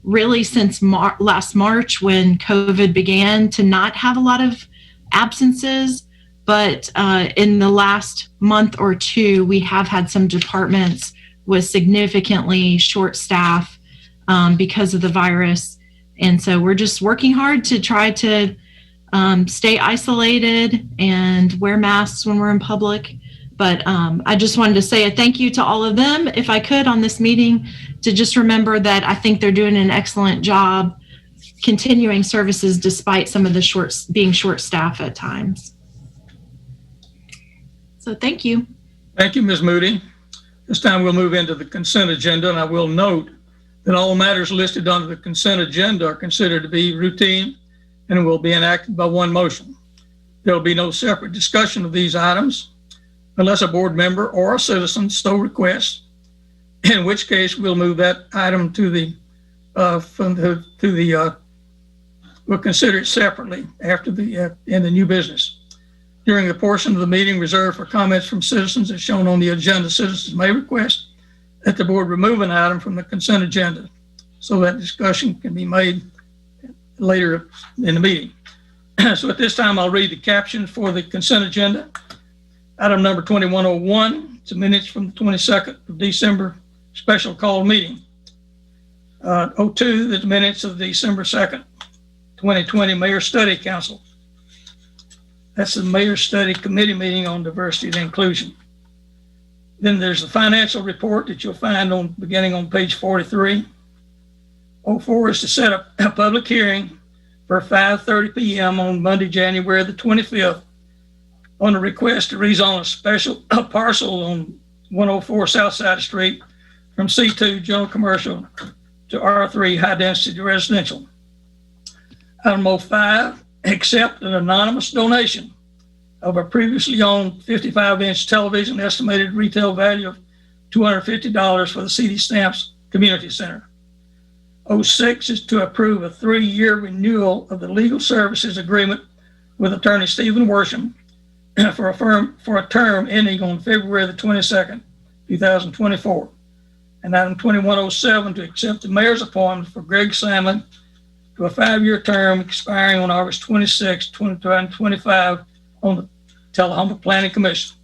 really since last March when COVID began to not have a lot of absences. But in the last month or two, we have had some departments with significantly short staff because of the virus. And so we're just working hard to try to stay isolated and wear masks when we're in public. But I just wanted to say a thank you to all of them, if I could, on this meeting, to just remember that I think they're doing an excellent job continuing services despite some of the being short staff at times. So thank you. Thank you, Ms. Moody. This time we'll move into the consent agenda, and I will note that all matters listed under the consent agenda are considered to be routine and will be enacted by one motion. There will be no separate discussion of these items unless a board member or a citizen so requests, in which case we'll move that item to the we'll consider it separately after in the new business. During the portion of the meeting reserved for comments from citizens as shown on the agenda, citizens may request that the board remove an item from the consent agenda so that discussion can be made later in the meeting. So at this time, I'll read the caption for the consent agenda. Item number 2101, it's the minutes from the 22nd of December special call meeting. 02, the minutes of December 2nd, 2020 Mayor Study Council. That's the Mayor Study Committee meeting on diversity and inclusion. Then there's the financial report that you'll find beginning on page 43. 04 is to set up a public hearing for 5:30 p.m. on Monday, January the 25th on the request to rezone a parcel on 104 South Side Street from C2 General Commercial to R3 High Density Residential. Item 05, accept an anonymous donation of a previously owned 55-inch television, estimated retail value of $250 for the CD Stamps Community Center. 06 is to approve a 3-year renewal of the legal services agreement with attorney Stephen Worsham for a term ending on February the 22nd, 2024. And item 2107, to accept the mayor's appointment for Greg Salmon to a 5-year term expiring on August 26, 2025 on the Tullahoma Planning Commission.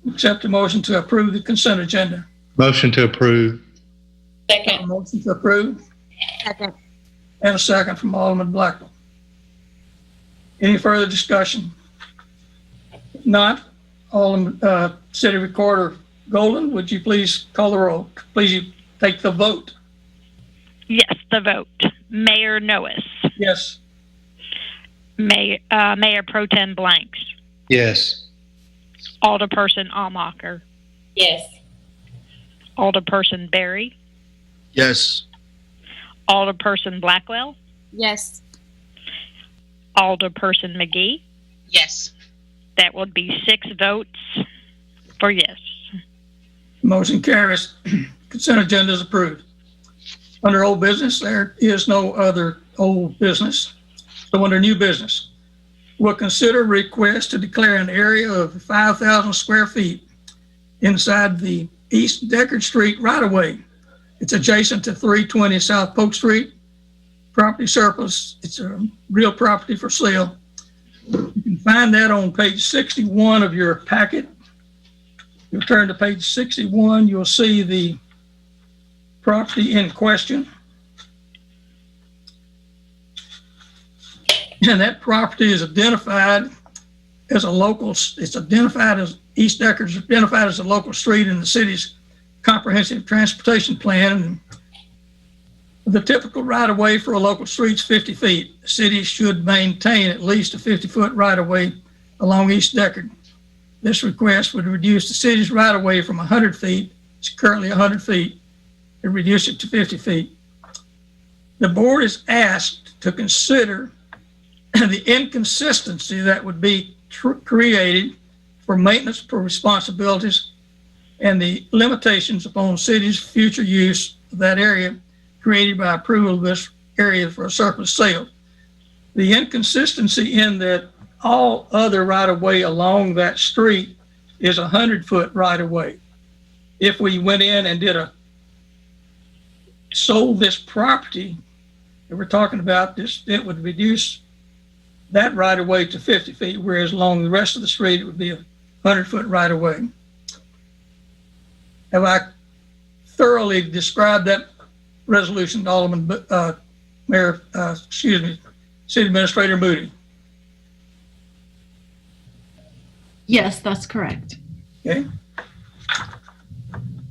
Accept a motion to approve the consent agenda. Motion to approve. Second. Motion to approve. Second. And a second from Alderman Blackwell. Any further discussion? If not, Alderman, City Recorder Golden, would you please call the roll? Please you take the vote. Yes, the vote. Mayor Noes. Yes. Mayor Pro Tem Blanks. Yes. Alderperson Almacher. Yes. Alderperson Berry. Yes. Alderperson Blackwell. Yes. Alderperson McGee. Yes. That would be 6 votes for yes. Motion carries. Consent agenda is approved. Under old business, there is no other old business. So under new business, we'll consider a request to declare an area of 5,000 square feet inside the East Deckard Street right-of-way. It's adjacent to 320 South Polk Street. Property surplus. It's a real property for sale. You can find that on page 61 of your packet. You'll turn to page 61. You'll see the property in question. And that property is identified as a local, it's identified as East Deckard is identified as a local street in the city's comprehensive transportation plan. And the typical right-of-way for a local street is 50 feet. The city should maintain at least a 50-foot right-of-way along East Deckard. This request would reduce the city's right-of-way from 100 feet, it's currently 100 feet, and reduce it to 50 feet. The board is asked to consider the inconsistency that would be created for maintenance responsibilities and the limitations upon city's future use of that area created by approval of this area for a surplus sale. The inconsistency in that all other right-of-way along that street is 100-foot right-of-way. If we went in and sold this property that we're talking about, it would reduce that right-of-way to 50 feet, whereas along the rest of the street, it would be a 100-foot right-of-way. Have I thoroughly described that resolution, Alderman, City Administrator Moody? Yes, that's correct. Okay.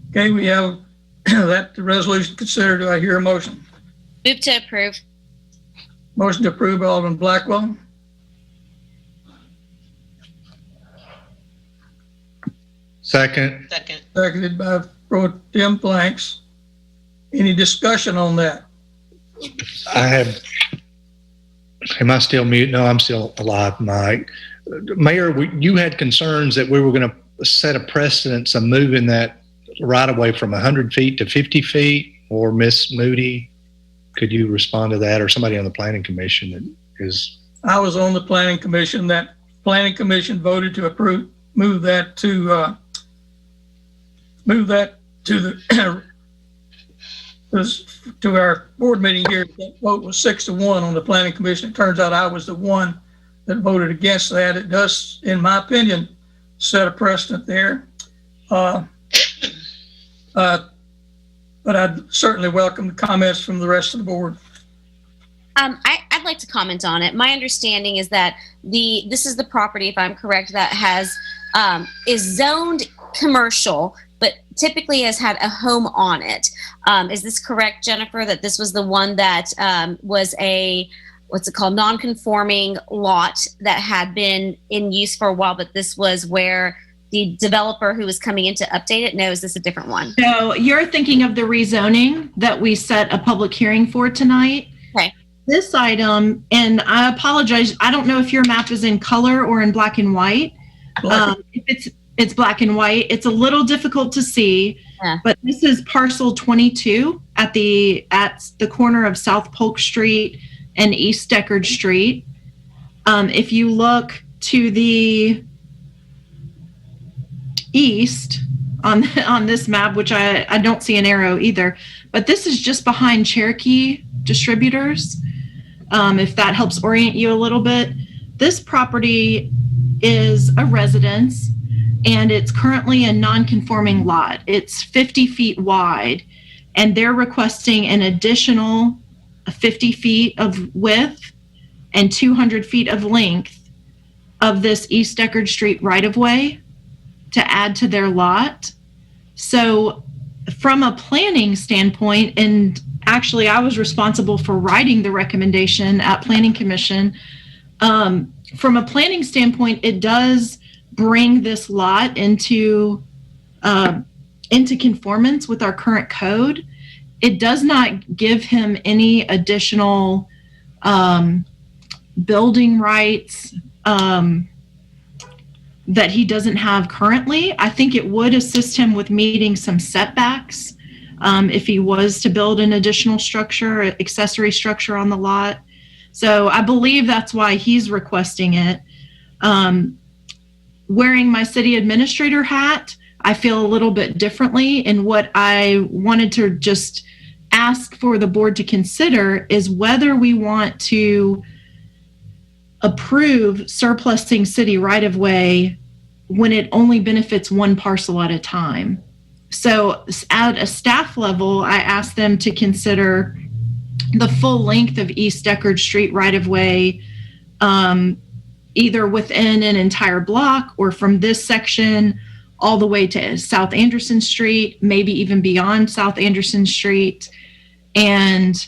Okay, we have that resolution considered. Do I hear a motion? Move to approve. Motion to approve by Alderman Blackwell. Second. Second. Seconded by Pro Tem Blanks. Any discussion on that? Am I still mute? No, I'm still alive, Mike. Mayor, you had concerns that we were going to set a precedence of moving that right away from 100 feet to 50 feet, or Miss Moody, could you respond to that, or somebody on the Planning Commission that is? I was on the Planning Commission. That Planning Commission voted to move that to to our board meeting here. That vote was 6-1 on the Planning Commission. It turns out I was the one that voted against that. It does, in my opinion, set a precedent there. But I'd certainly welcome the comments from the rest of the board. I'd like to comment on it. My understanding is that this is the property, if I'm correct, that is zoned commercial, but typically has had a home on it. Is this correct, Jennifer, that this was the one that was a what's it called, non-conforming lot that had been in use for a while, but this was where the developer who was coming in to update it? No, is this a different one? No, you're thinking of the rezoning that we set a public hearing for tonight. Okay. This item, and I apologize, I don't know if your map is in color or in black and white. If it's black and white, it's a little difficult to see, but this is parcel 22 at the corner of South Polk Street and East Deckard Street. If you look to the east on this map, which I don't see an arrow either, but this is just behind Cherokee Distributors. If that helps orient you a little bit, this property is a residence and it's currently a non-conforming lot. It's 50 feet wide and they're requesting an additional 50 feet of width and 200 feet of length of this East Deckard Street right-of-way to add to their lot. So from a planning standpoint, and actually I was responsible for writing the recommendation at Planning Commission, from a planning standpoint, it does bring this lot into conformance with our current code. It does not give him any additional building rights that he doesn't have currently. I think it would assist him with meeting some setbacks if he was to build an additional structure, accessory structure on the lot. So I believe that's why he's requesting it. Wearing my city administrator hat, I feel a little bit differently, and what I wanted to just ask for the board to consider is whether we want to approve surplusing city right-of-way when it only benefits one parcel at a time. So at a staff level, I asked them to consider the full length of East Deckard Street right-of-way, either within an entire block or from this section all the way to South Anderson Street, maybe even beyond South Anderson Street. And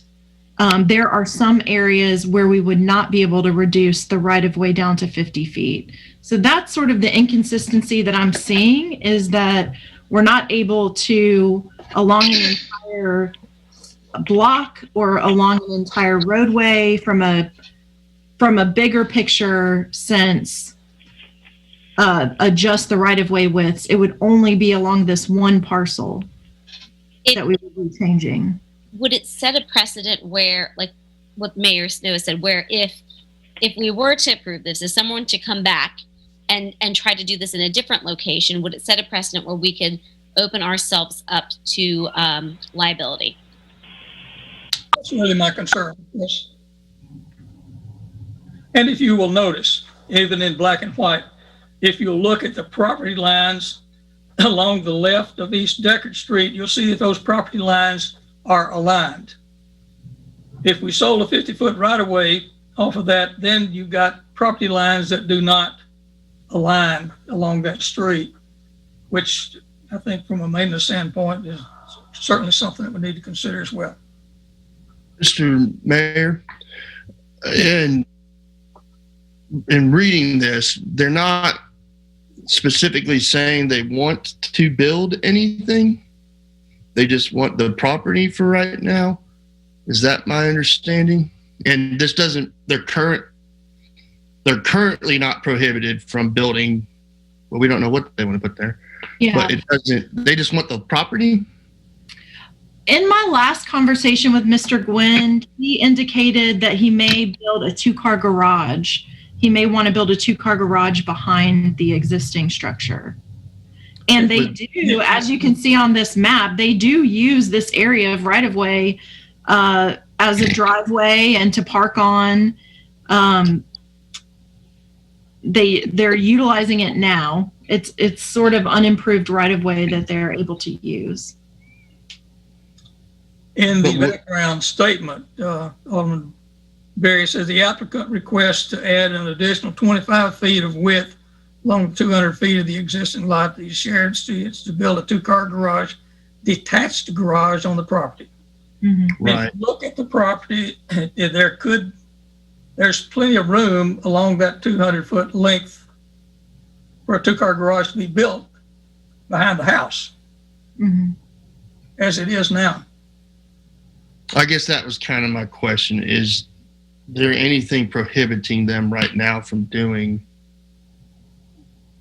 there are some areas where we would not be able to reduce the right-of-way down to 50 feet. So that's sort of the inconsistency that I'm seeing, is that we're not able to, along an entire block or along an entire roadway from a bigger picture sense, adjust the right-of-way widths. It would only be along this one parcel that we would be changing. Would it set a precedent where, like what Mayor Snow said, where if we were to approve this, if someone to come back and try to do this in a different location, would it set a precedent where we could open ourselves up to liability? That's really my concern, yes. And if you will notice, even in black and white, if you look at the property lines along the left of East Deckard Street, you'll see that those property lines are aligned. If we sold a 50-foot right-of-way off of that, then you've got property lines that do not align along that street, which I think from a maintenance standpoint is certainly something that we need to consider as well. Mr. Mayor, in reading this, they're not specifically saying they want to build anything. They just want the property for right now. Is that my understanding? And this doesn't, they're currently not prohibited from building. Well, we don't know what they want to put there. Yeah. But it doesn't, they just want the property. In my last conversation with Mr. Gwynn, he indicated that he may build a 2-car garage. He may want to build a 2-car garage behind the existing structure. And they do, as you can see on this map, they do use this area of right-of-way as a driveway and to park on. They're utilizing it now. It's sort of unimproved right-of-way that they're able to use. In the background statement, Alderman Berry says the applicant requests to add an additional 25 feet of width along 200 feet of the existing lot that is shared streets to build a 2-car garage, detached garage on the property. Mm-hmm. Right. If you look at the property, there could there's plenty of room along that 200-foot length for a 2-car garage to be built behind the house as it is now. I guess that was kind of my question. Is there anything prohibiting them right now from doing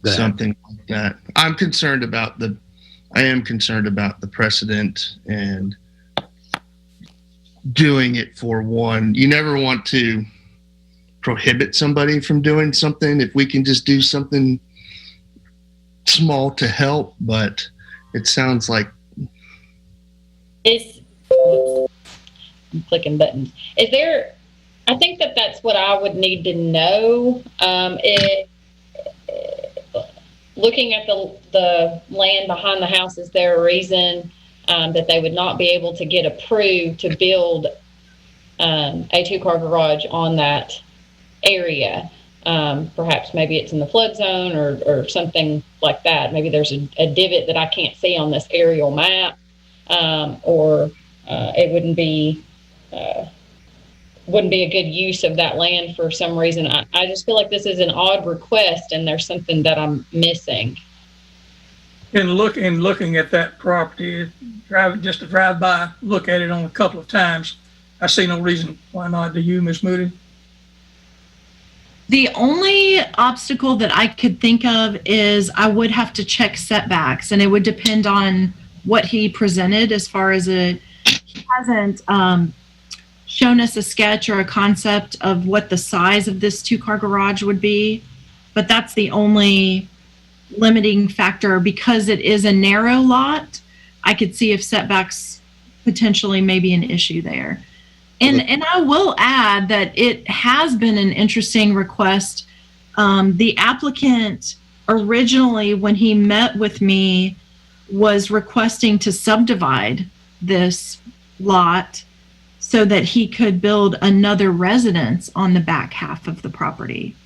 something like that? I am concerned about the precedent and doing it for one. You never want to prohibit somebody from doing something if we can just do something small to help, but it sounds like I'm clicking buttons. I think that's what I would need to know. Looking at the land behind the house, is there a reason that they would not be able to get approved to build a 2-car garage on that area? Perhaps maybe it's in the flood zone or something like that. Maybe there's a divot that I can't see on this aerial map, or it wouldn't be a good use of that land for some reason. I just feel like this is an odd request and there's something that I'm missing. In looking at that property, just to drive by, look at it on a couple of times, I see no reason why not. Do you, Ms. Moody? The only obstacle that I could think of is I would have to check setbacks, and it would depend on what he presented as far as he hasn't shown us a sketch or a concept of what the size of this 2-car garage would be, but that's the only limiting factor. Because it is a narrow lot, I could see if setbacks potentially may be an issue there. And I will add that it has been an interesting request. The applicant originally, when he met with me, was requesting to subdivide this lot so that he could build another residence on the back half of the property.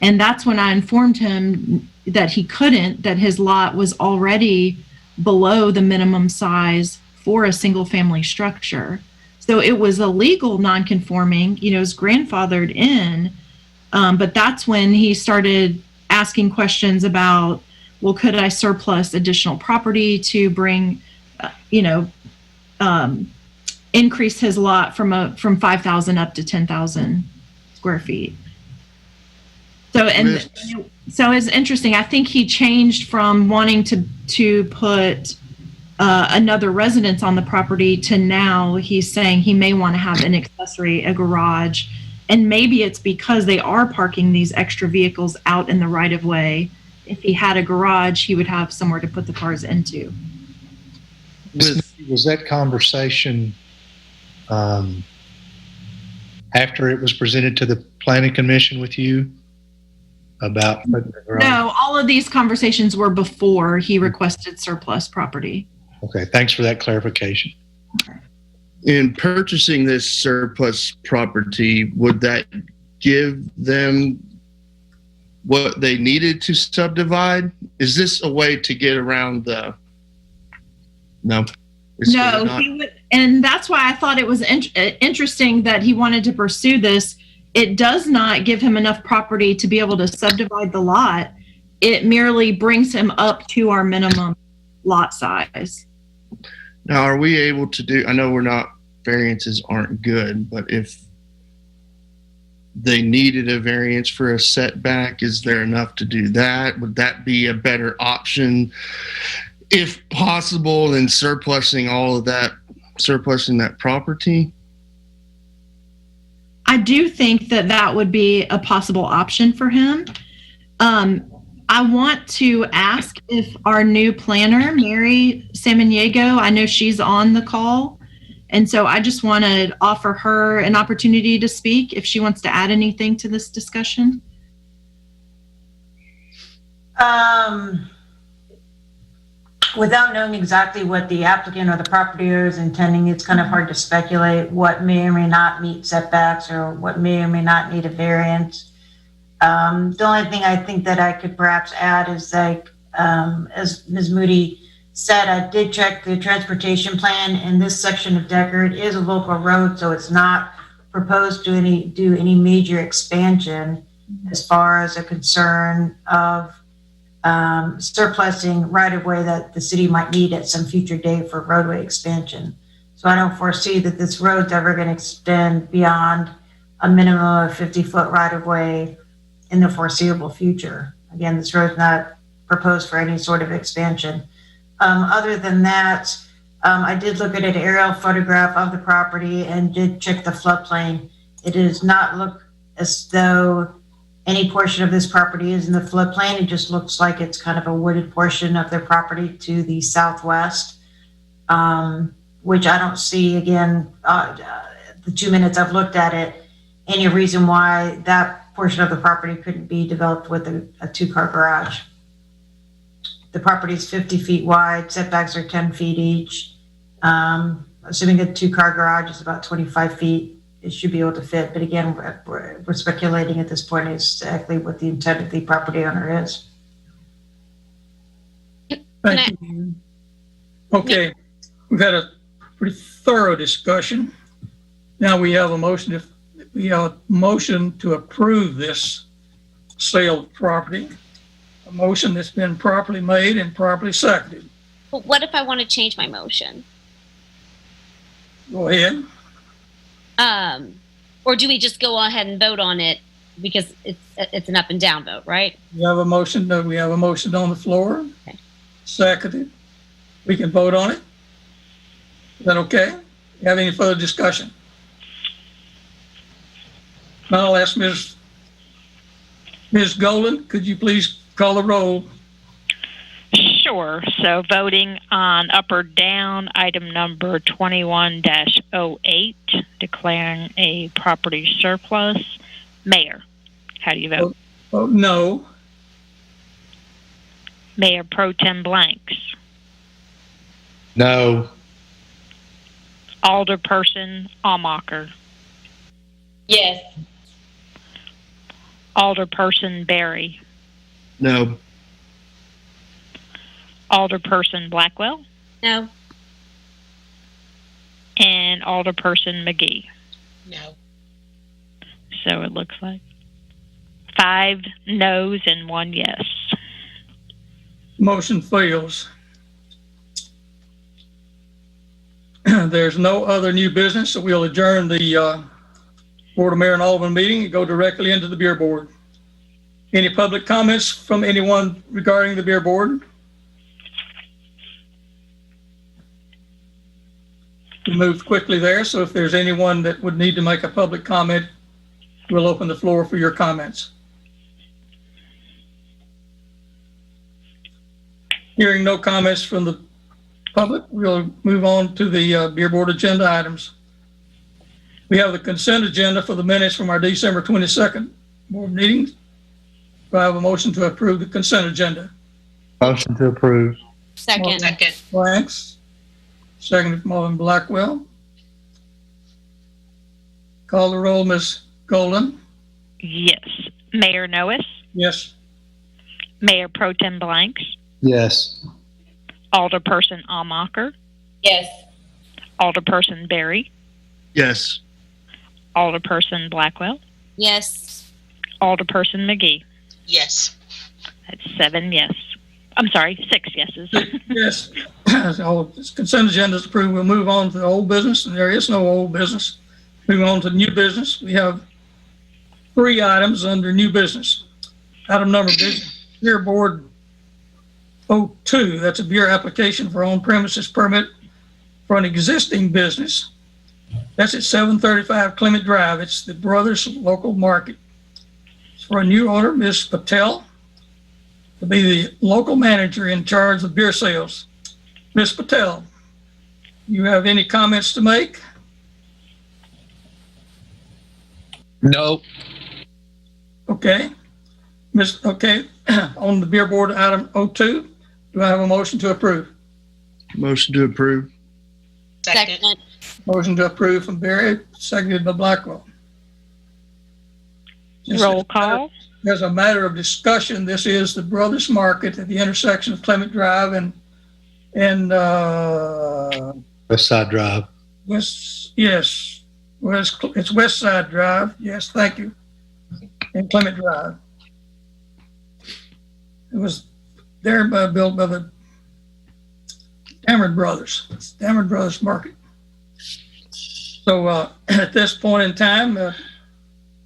And that's when I informed him that he couldn't, that his lot was already below the minimum size for a single family structure. So it was a legal non-conforming, it was grandfathered in, but that's when he started asking questions about, well, could I surplus additional property to bring, increase his lot from 5,000 up to 10,000 square feet. So it's interesting. I think he changed from wanting to put another residence on the property to now he's saying he may want to have an accessory, a garage, and maybe it's because they are parking these extra vehicles out in the right of way. If he had a garage, he would have somewhere to put the cars into. Was that conversation after it was presented to the Planning Commission with you about putting the garage? No, all of these conversations were before he requested surplus property. Okay, thanks for that clarification. In purchasing this surplus property, would that give them what they needed to subdivide? Is this a way to get around the... No. No, he would, and that's why I thought it was interesting that he wanted to pursue this. It does not give him enough property to be able to subdivide the lot. It merely brings him up to our minimum lot size. Now, are we able to do, I know variances aren't good, but if they needed a variance for a setback, is there enough to do that? Would that be a better option, if possible, than surplusing that property? I do think that would be a possible option for him. I want to ask if our new planner, Mary Samaniego, I know she's on the call, and so I just want to offer her an opportunity to speak if she wants to add anything to this discussion. Without knowing exactly what the applicant or the property owner is intending, it's kind of hard to speculate what may or may not meet setbacks or what may or may not need a variance. The only thing I think that I could perhaps add is as Ms. Moody said, I did check the transportation plan, and this section of Deckard is a local road, so it's not propose to do any major expansion as far as a concern of surplusing right of way that the city might need at some future date for roadway expansion. So I don't foresee that this road's ever going to extend beyond a minimum of 50-foot right of way in the foreseeable future. Again, this road's not proposed for any sort of expansion. Other than that, I did look at an aerial photograph of the property and did check the floodplain. It does not look as though any portion of this property is in the floodplain. It just looks like it's kind of a wooded portion of their property to the southwest, which I don't see, again, the 2 minutes I've looked at it, any reason why that portion of the property couldn't be developed with a two-car garage. The property is 50 feet wide, setbacks are 10 feet each. Assuming a two-car garage is about 25 feet, it should be able to fit. But again, we're speculating at this point exactly what the intent of the property owner is. Thank you. Okay, we've had a pretty thorough discussion. Now we have a motion. We have a motion to approve this sale of property. A motion that's been properly made and properly seconded. But what if I want to change my motion? Go ahead. Or do we just go ahead and vote on it because it's an up and down vote, right? We have a motion. We have a motion on the floor. Okay. Seconded. We can vote on it. Is that okay? You have any further discussion? Now I'll ask Ms. Golden, could you please call the roll? Sure. So voting on up or down item number 21-08, declaring a property surplus. Mayor, how do you vote? Vote no. Mayor Pro Tem Blanks. No. Alderperson Almacher. Yes. Alderperson Berry. No. Alderperson Blackwell. No. And Alderperson McGee. No. So it looks like 5 noes and 1 yes. Motion fails. There's no other new business, so we'll adjourn the Board of Mayor and Alderman meeting and go directly into the beer board. Any public comments from anyone regarding the beer board? We moved quickly there, so if there's anyone that would need to make a public comment, we'll open the floor for your comments. Hearing no comments from the public, we'll move on to the beer board agenda items. We have the consent agenda for the minutes from our December 22nd board meeting. Do I have a motion to approve the consent agenda? Motion to approve. Second. Blanks. Seconded from Alderman Blackwell. Call the roll, Ms. Golden. Yes. Mayor Noes. Yes. Mayor Pro Tem Blanks. Yes. Alderperson Almacher. Yes. Alderperson Berry. Yes. Alderperson Blackwell. Yes. Alderperson McGee. Yes. That's 7 yes. I'm sorry, 6 yeses. Yes. So this consent agenda is approved. We'll move on to the old business, and there is no old business. Moving on to new business, we have 3 items under new business. Item number beer board 02, that's a beer application for on-premises permit for an existing business. That's at 735 Clement Drive. It's the Brothers Local Market. It's for a new owner, Ms. Patel, to be the local manager in charge of beer sales. Ms. Patel, you have any comments to make? No. Okay. On the beer board item 02, do I have a motion to approve? Motion to approve. Second. Motion to approve from Barry, seconded by Blackwell. Roll call. As a matter of discussion, this is the Brothers Market at the intersection of Clement Drive and West Side Drive. West, yes, Well, it's West Side Drive. Yes, thank you. And Clement Drive. It was there built by the Dameron Brothers. It's Dameron Brothers Market. So at this point in time,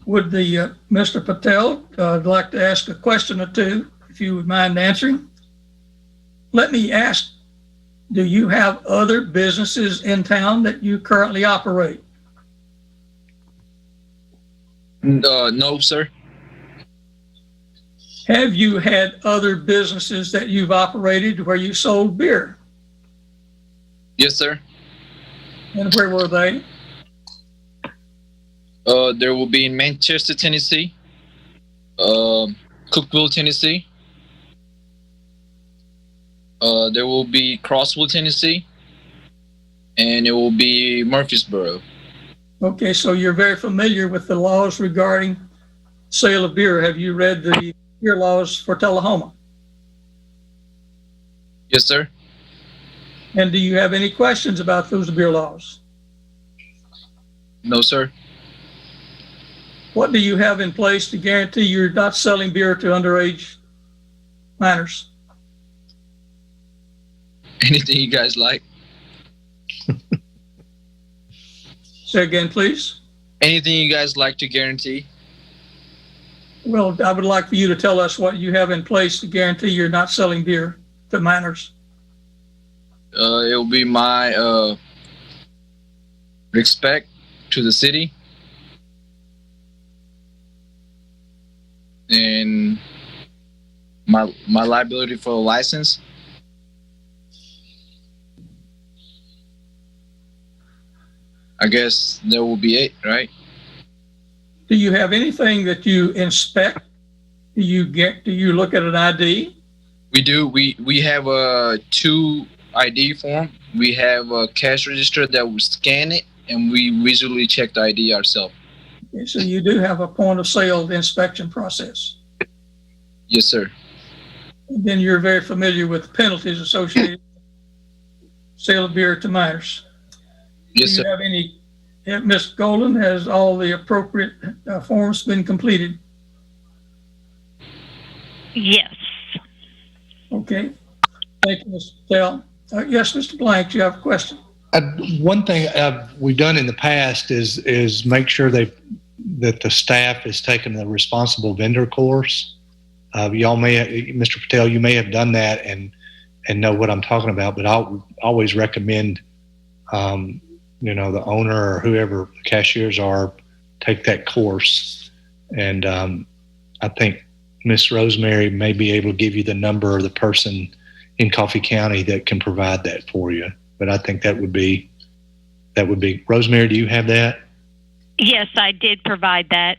would the Mr. Patel like to ask a question or two, if you would mind answering? Let me ask, do you have other businesses in town that you currently operate? No, sir. Have you had other businesses that you've operated where you sold beer? Yes, sir. And where were they? There will be in Manchester, Tennessee, Cookeville, Tennessee. There will be Crossville, Tennessee, and it will be Murfreesboro. Okay, so you're very familiar with the laws regarding sale of beer. Have you read the beer laws for Tullahoma? Yes, sir. And do you have any questions about those beer laws? No, sir. What do you have in place to guarantee you're not selling beer to underage minors? Anything you guys like? Say again, please. Anything you guys like to guarantee? Well, I would like for you to tell us what you have in place to guarantee you're not selling beer to minors. It will be my respect to the city and my liability for a license. I guess that will be it, right? Do you have anything that you inspect? Do you look at an ID? We do. We have a 2 ID form. We have a cash register that will scan it, and we visually check the ID ourselves. Okay, so you do have a point of sale inspection process. Yes, sir. And then you're very familiar with the penalties associated with sale of beer to minors. Yes, do you sir. have any, Ms. Golden, has all the appropriate forms been completed? Yes. Okay. Thank you, Mr. Patel. Yes, Mr. Blank, you have a question. One thing we've done in the past is make sure that the staff has taken the responsible vendor course. Y'all may, Mr. Patel, you may have done that and know what I'm talking about, but I'll always recommend, the owner or whoever the cashiers are take that course. And I think Miss Rosemary may be able to give you the number of the person in Coffee County that can provide that for you. But I think that would be Rosemary, do you have that? Yes, I did provide that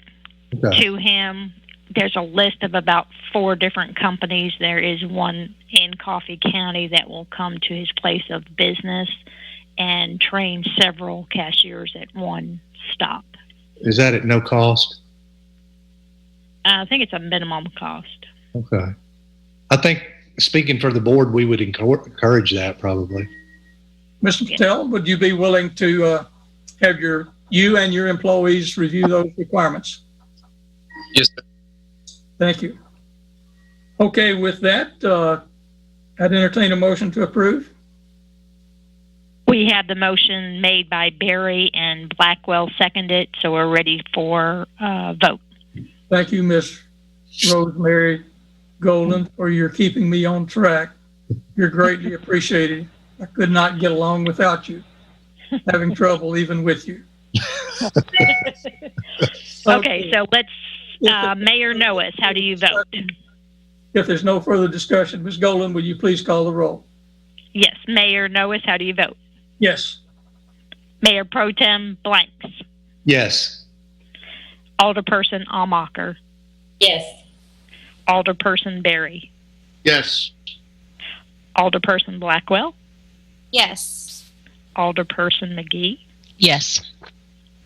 Okay. to him. There's a list of about 4 different companies. There is one in Coffee County that will come to his place of business and train several cashiers at one stop. Is that at no cost? I think it's a minimum cost. Okay. I think, speaking for the board, we would encourage that probably. Mr. Patel, would you be willing to have you and your employees review those requirements? Yes, sir. Thank you. Okay, with that, I'd entertain a motion to approve. We have the motion made by Barry and Blackwell seconded, so we're ready for vote. Thank you, Ms. Rosemary Golden, for your keeping me on track. You're greatly appreciated. I could not get along without you. Having trouble even with you. Okay, so let's, Mayor Noes, how do you vote? If there's no further discussion, Ms. Golden, will you please call the roll? Yes, Mayor Noes, how do you vote? Yes. Mayor Pro Tem Blanks. Yes. Alderperson Almacher. Yes. Alderperson Berry. Yes. Alderperson Blackwell. Yes. Alderperson McGee. Yes.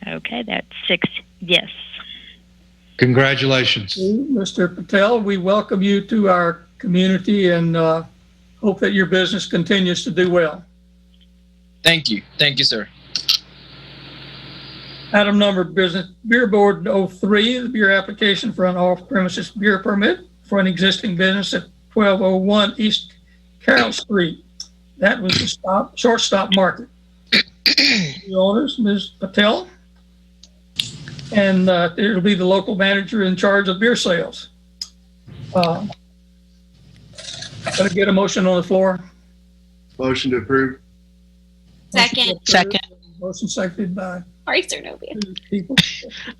Okay, that's 6 yes. Congratulations. Mr. Patel, we welcome you to our community and hope that your business continues to do well. Thank you. Thank you, sir. Item number business beer board 03, the beer application for an off-premises beer permit for an existing business at 1201 East Carroll Street. That was the shortstop market. The owners, Ms. Patel, and it'll be the local manager in charge of beer sales. Gonna get a motion on the floor. Motion to approve. Second. Motion seconded by Sorry, Sir Novia. people.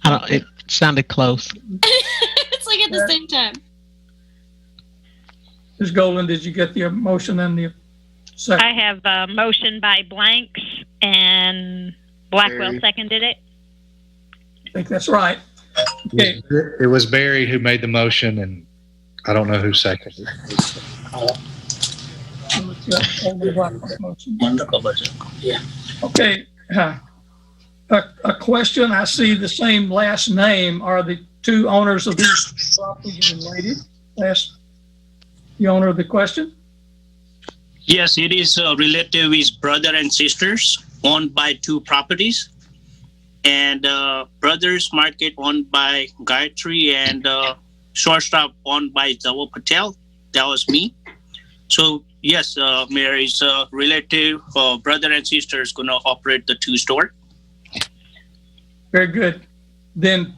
It sounded close. It's like at the same time. Ms. Golden, did you get the motion and the second? I have a motion by Blanks and Blackwell Barry. seconded it. I think that's right. Okay. It was Barry who made the motion, and I don't know who seconded it. Okay. A question. I see the same last name. Are the two owners of this property related? Ask the owner of the question. Yes, it is related with brother and sisters owned by two properties. And Brothers Market owned by Gayatri and Shortstop owned by Zawa Patel. That was me. So yes, Mayor, is a relative, brother and sister is going to operate the two store. Very good. Then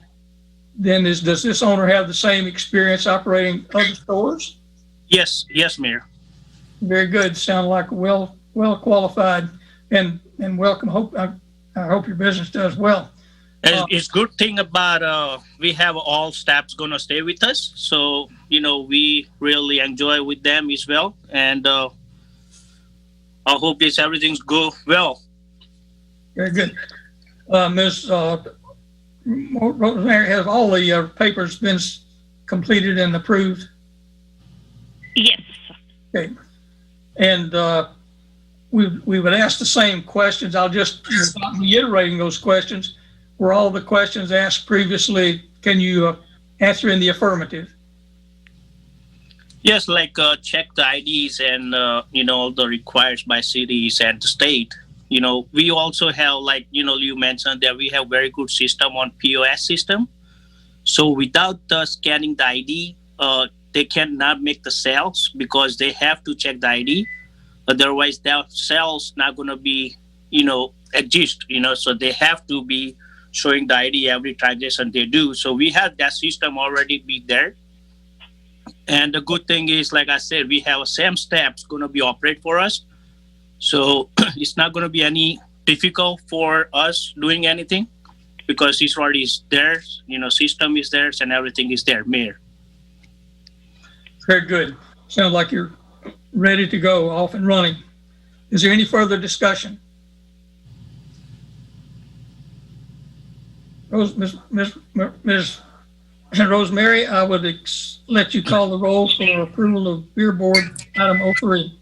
does this owner have the same experience operating other stores? Yes, Mayor. Very good. Sound like well qualified and welcome. I hope your business does well. It's good thing about we have all staffs going to stay with us. So, we really enjoy with them as well. And I hope everything's go well. Very good. Ms. Rosemary, have all the papers been completed and approved? Yes. Okay. And we would ask the same questions. I'll just reiterating those questions. Were all the questions asked previously, can you answer in the affirmative? Yes, like check the IDs and, all the requires by cities and the state. We also have, like, you mentioned that we have very good system on POS system. So without scanning the ID, they cannot make the sales because they have to check the ID. Otherwise, their sales not going to be, exist, so they have to be showing the ID every transaction they do. So we have that system already be there. And the good thing is, like I said, we have same steps going to be operate for us. So it's not going to be any difficult for us doing anything because it's already there, system is there and everything is there, Mayor. Very good. Sounds like you're ready to go, off and running. Is there any further discussion? Ms. Rosemary, I would let you call the roll for approval of beer board item 03.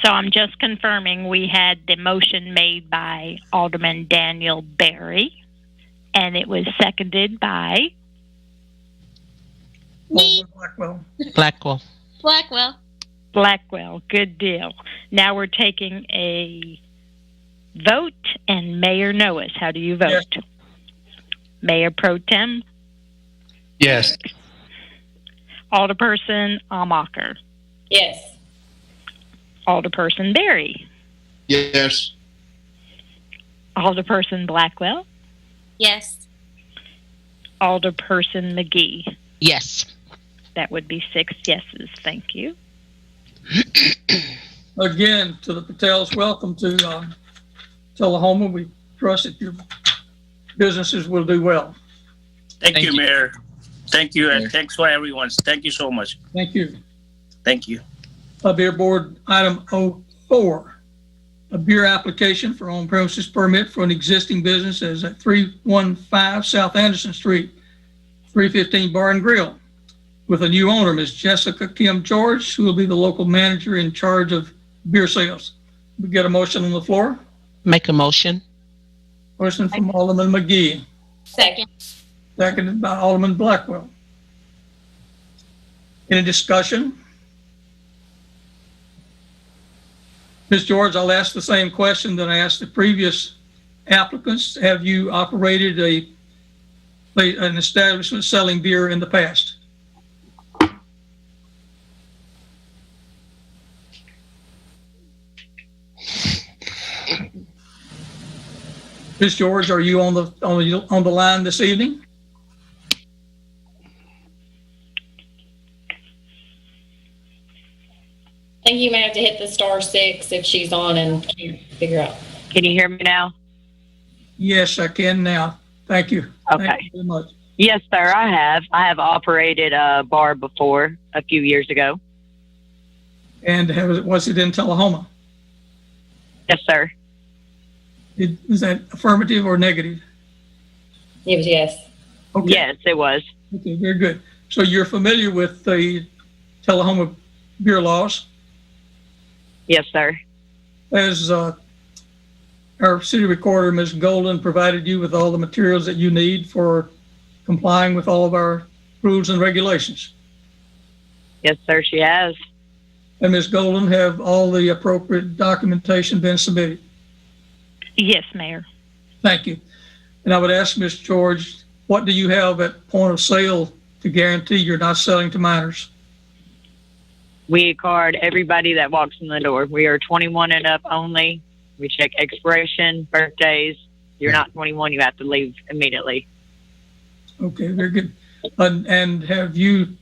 So I'm just confirming we had the motion made by Alderman Daniel Berry, and it was seconded by Me. Blackwell. Good deal. Now we're taking a vote, and Mayor Noes, how do you vote? Yes. Mayor Pro Tem, Yes. Alderperson Amacher, Yes. Alderperson Berry, Yes. Alderperson Blackwell, Yes. Alderperson McGee. Yes. That would be 6 yeses. Thank you. Again, to the Patels, welcome to Tullahoma. We trust that your businesses will do well. Thank you, Mayor. Thank you, and thanks for everyone. Thank you so much. Thank you. Thank you. Beer board item 04, a beer application for on-premises permit for an existing business as at 315 South Anderson Street, 315 Bar and Grill, with a new owner, Ms. Jessica Kim George, who will be the local manager in charge of beer sales. We get a motion on the floor. Make a motion. Motion from Alderman McGee, Second. seconded by Alderman Blackwell. Any discussion? Ms. George, I'll ask the same question that I asked the previous applicants, have you operated an establishment selling beer in the past? Ms. George, are you on the line this evening? I think you may have to hit the *6 if she's on and can't figure out. Can you hear me now? Yes, I can now. Thank you. Okay. Thank you very much. Yes, sir, I have. I have operated a bar before a few years ago. And was it in Tullahoma? Yes, sir. Is that affirmative or negative? It was yes. Okay. Yes, it was. Okay, very good. So you're familiar with the Tullahoma beer laws? Yes, sir. As our city recorder, Ms. Golden, provided you with all the materials that you need for complying with all of our rules and regulations. Yes, sir, she has. And Ms. Golden, have all the appropriate documentation been submitted? Yes, Mayor. Thank you. And I would ask Ms. George, what do you have at point of sale to guarantee you're not selling to minors? We card everybody that walks in the door. We are 21 and up only. We check expiration, birthdays. You're not 21, you have to leave immediately. Okay, very good. And do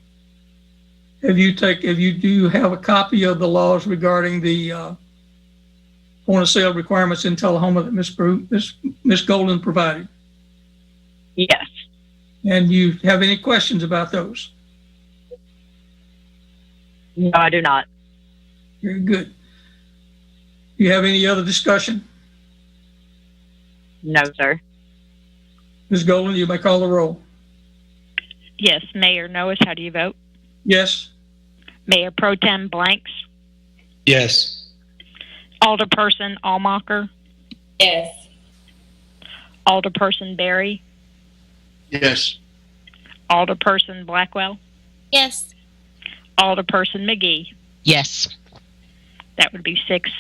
you have a copy of the laws regarding the point of sale requirements in Tullahoma that Ms. Golden provided? Yes. And you have any questions about those? No, I do not. Very good. Do you have any other discussion? No, sir. Ms. Golden, you may call the roll. Yes, Mayor Noes, how do you vote? Yes. Mayor Pro Tem Blanks? Yes. Alderperson Allmacher? Yes. Alderperson Berry? Yes. Alderperson Blackwell? Yes. Alderperson McGee? Yes. That would be 6